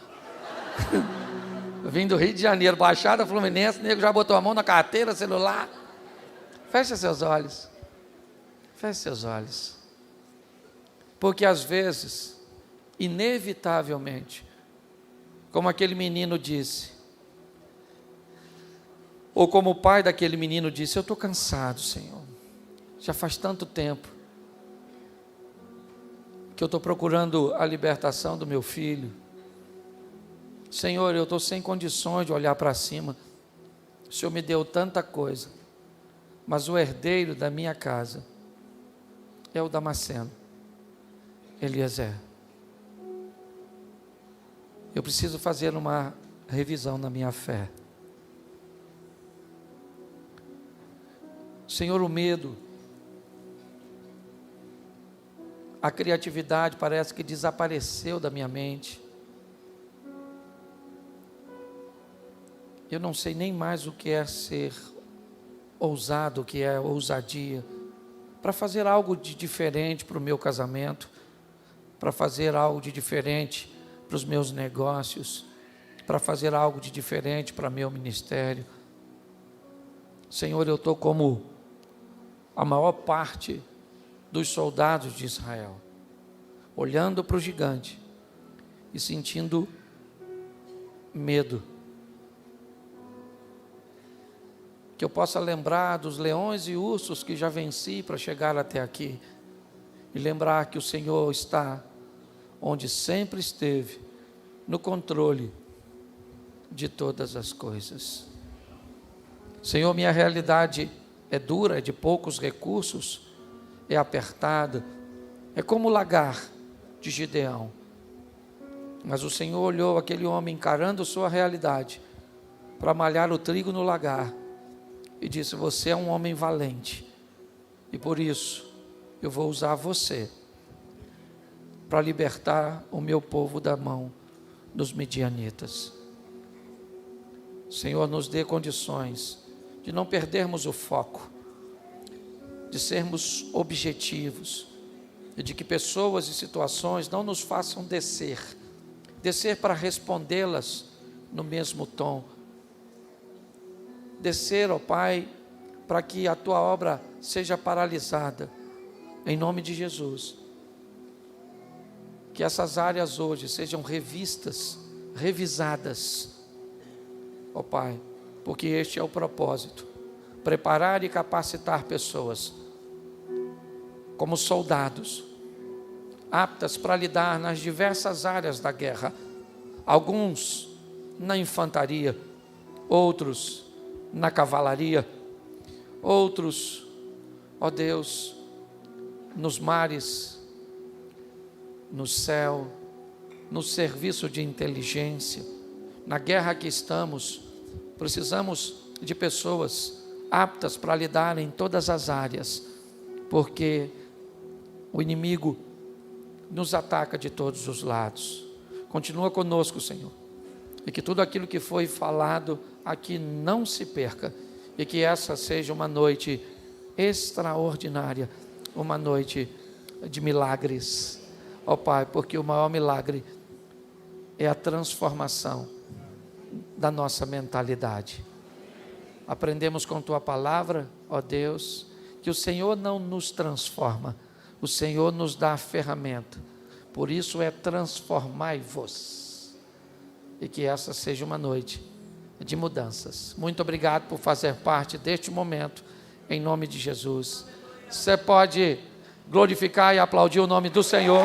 Eu vim do Rio de Janeiro, Baixada Fluminense, o nego já botou a mão na carteira, celular. Feche seus olhos. Feche seus olhos. Porque às vezes, inevitavelmente, como aquele menino disse, ou como o pai daquele menino disse, eu estou cansado, Senhor. Já faz tanto tempo que eu estou procurando a libertação do meu filho. Senhor, eu estou sem condições de olhar para cima. O Senhor me deu tanta coisa, mas o herdeiro da minha casa é o Damasceno, Eliezer. Eu preciso fazer uma revisão na minha fé. Senhor, o medo, a criatividade parece que desapareceu da minha mente. Eu não sei nem mais o que é ser ousado, o que é ousadia, para fazer algo de diferente para o meu casamento, para fazer algo de diferente para os meus negócios, para fazer algo de diferente para meu ministério. Senhor, eu estou como a maior parte dos soldados de Israel, olhando para o gigante e sentindo medo. Que eu possa lembrar dos leões e ursos que já venci para chegar até aqui, e lembrar que o Senhor está onde sempre esteve, no controle de todas as coisas. Senhor, minha realidade é dura, é de poucos recursos, é apertada, é como o lagar de Gideão. Mas o Senhor olhou aquele homem encarando sua realidade para malhar o trigo no lagar e disse: você é um homem valente, e por isso eu vou usar você para libertar o meu povo da mão dos midianitas. Senhor, nos dê condições de não perdermos o foco, de sermos objetivos, e de que pessoas e situações não nos façam descer para respondê-las no mesmo tom, descer, ó Pai, para que a Tua obra seja paralisada, em nome de Jesus. Que essas áreas hoje sejam revisadas, ó Pai, porque este é o propósito, preparar e capacitar pessoas como soldados, aptas para lidar nas diversas áreas da guerra, alguns na infantaria, outros na cavalaria, outros, ó Deus, nos mares, no céu, no serviço de inteligência. Na guerra que estamos, precisamos de pessoas aptas para lidar em todas as áreas, porque o inimigo nos ataca de todos os lados. Continua conosco, Senhor, e que tudo aquilo que foi falado aqui não se perca, e que essa seja uma noite extraordinária, uma noite de milagres, ó Pai, porque o maior milagre é a transformação da nossa mentalidade. Aprendemos com Tua palavra, ó Deus, que o Senhor não nos transforma, o Senhor nos dá a ferramenta, por isso é transformai-vos, e que essa seja uma noite de mudanças. Muito obrigado por fazer parte deste momento, em nome de Jesus. Você pode glorificar e aplaudir o nome do Senhor.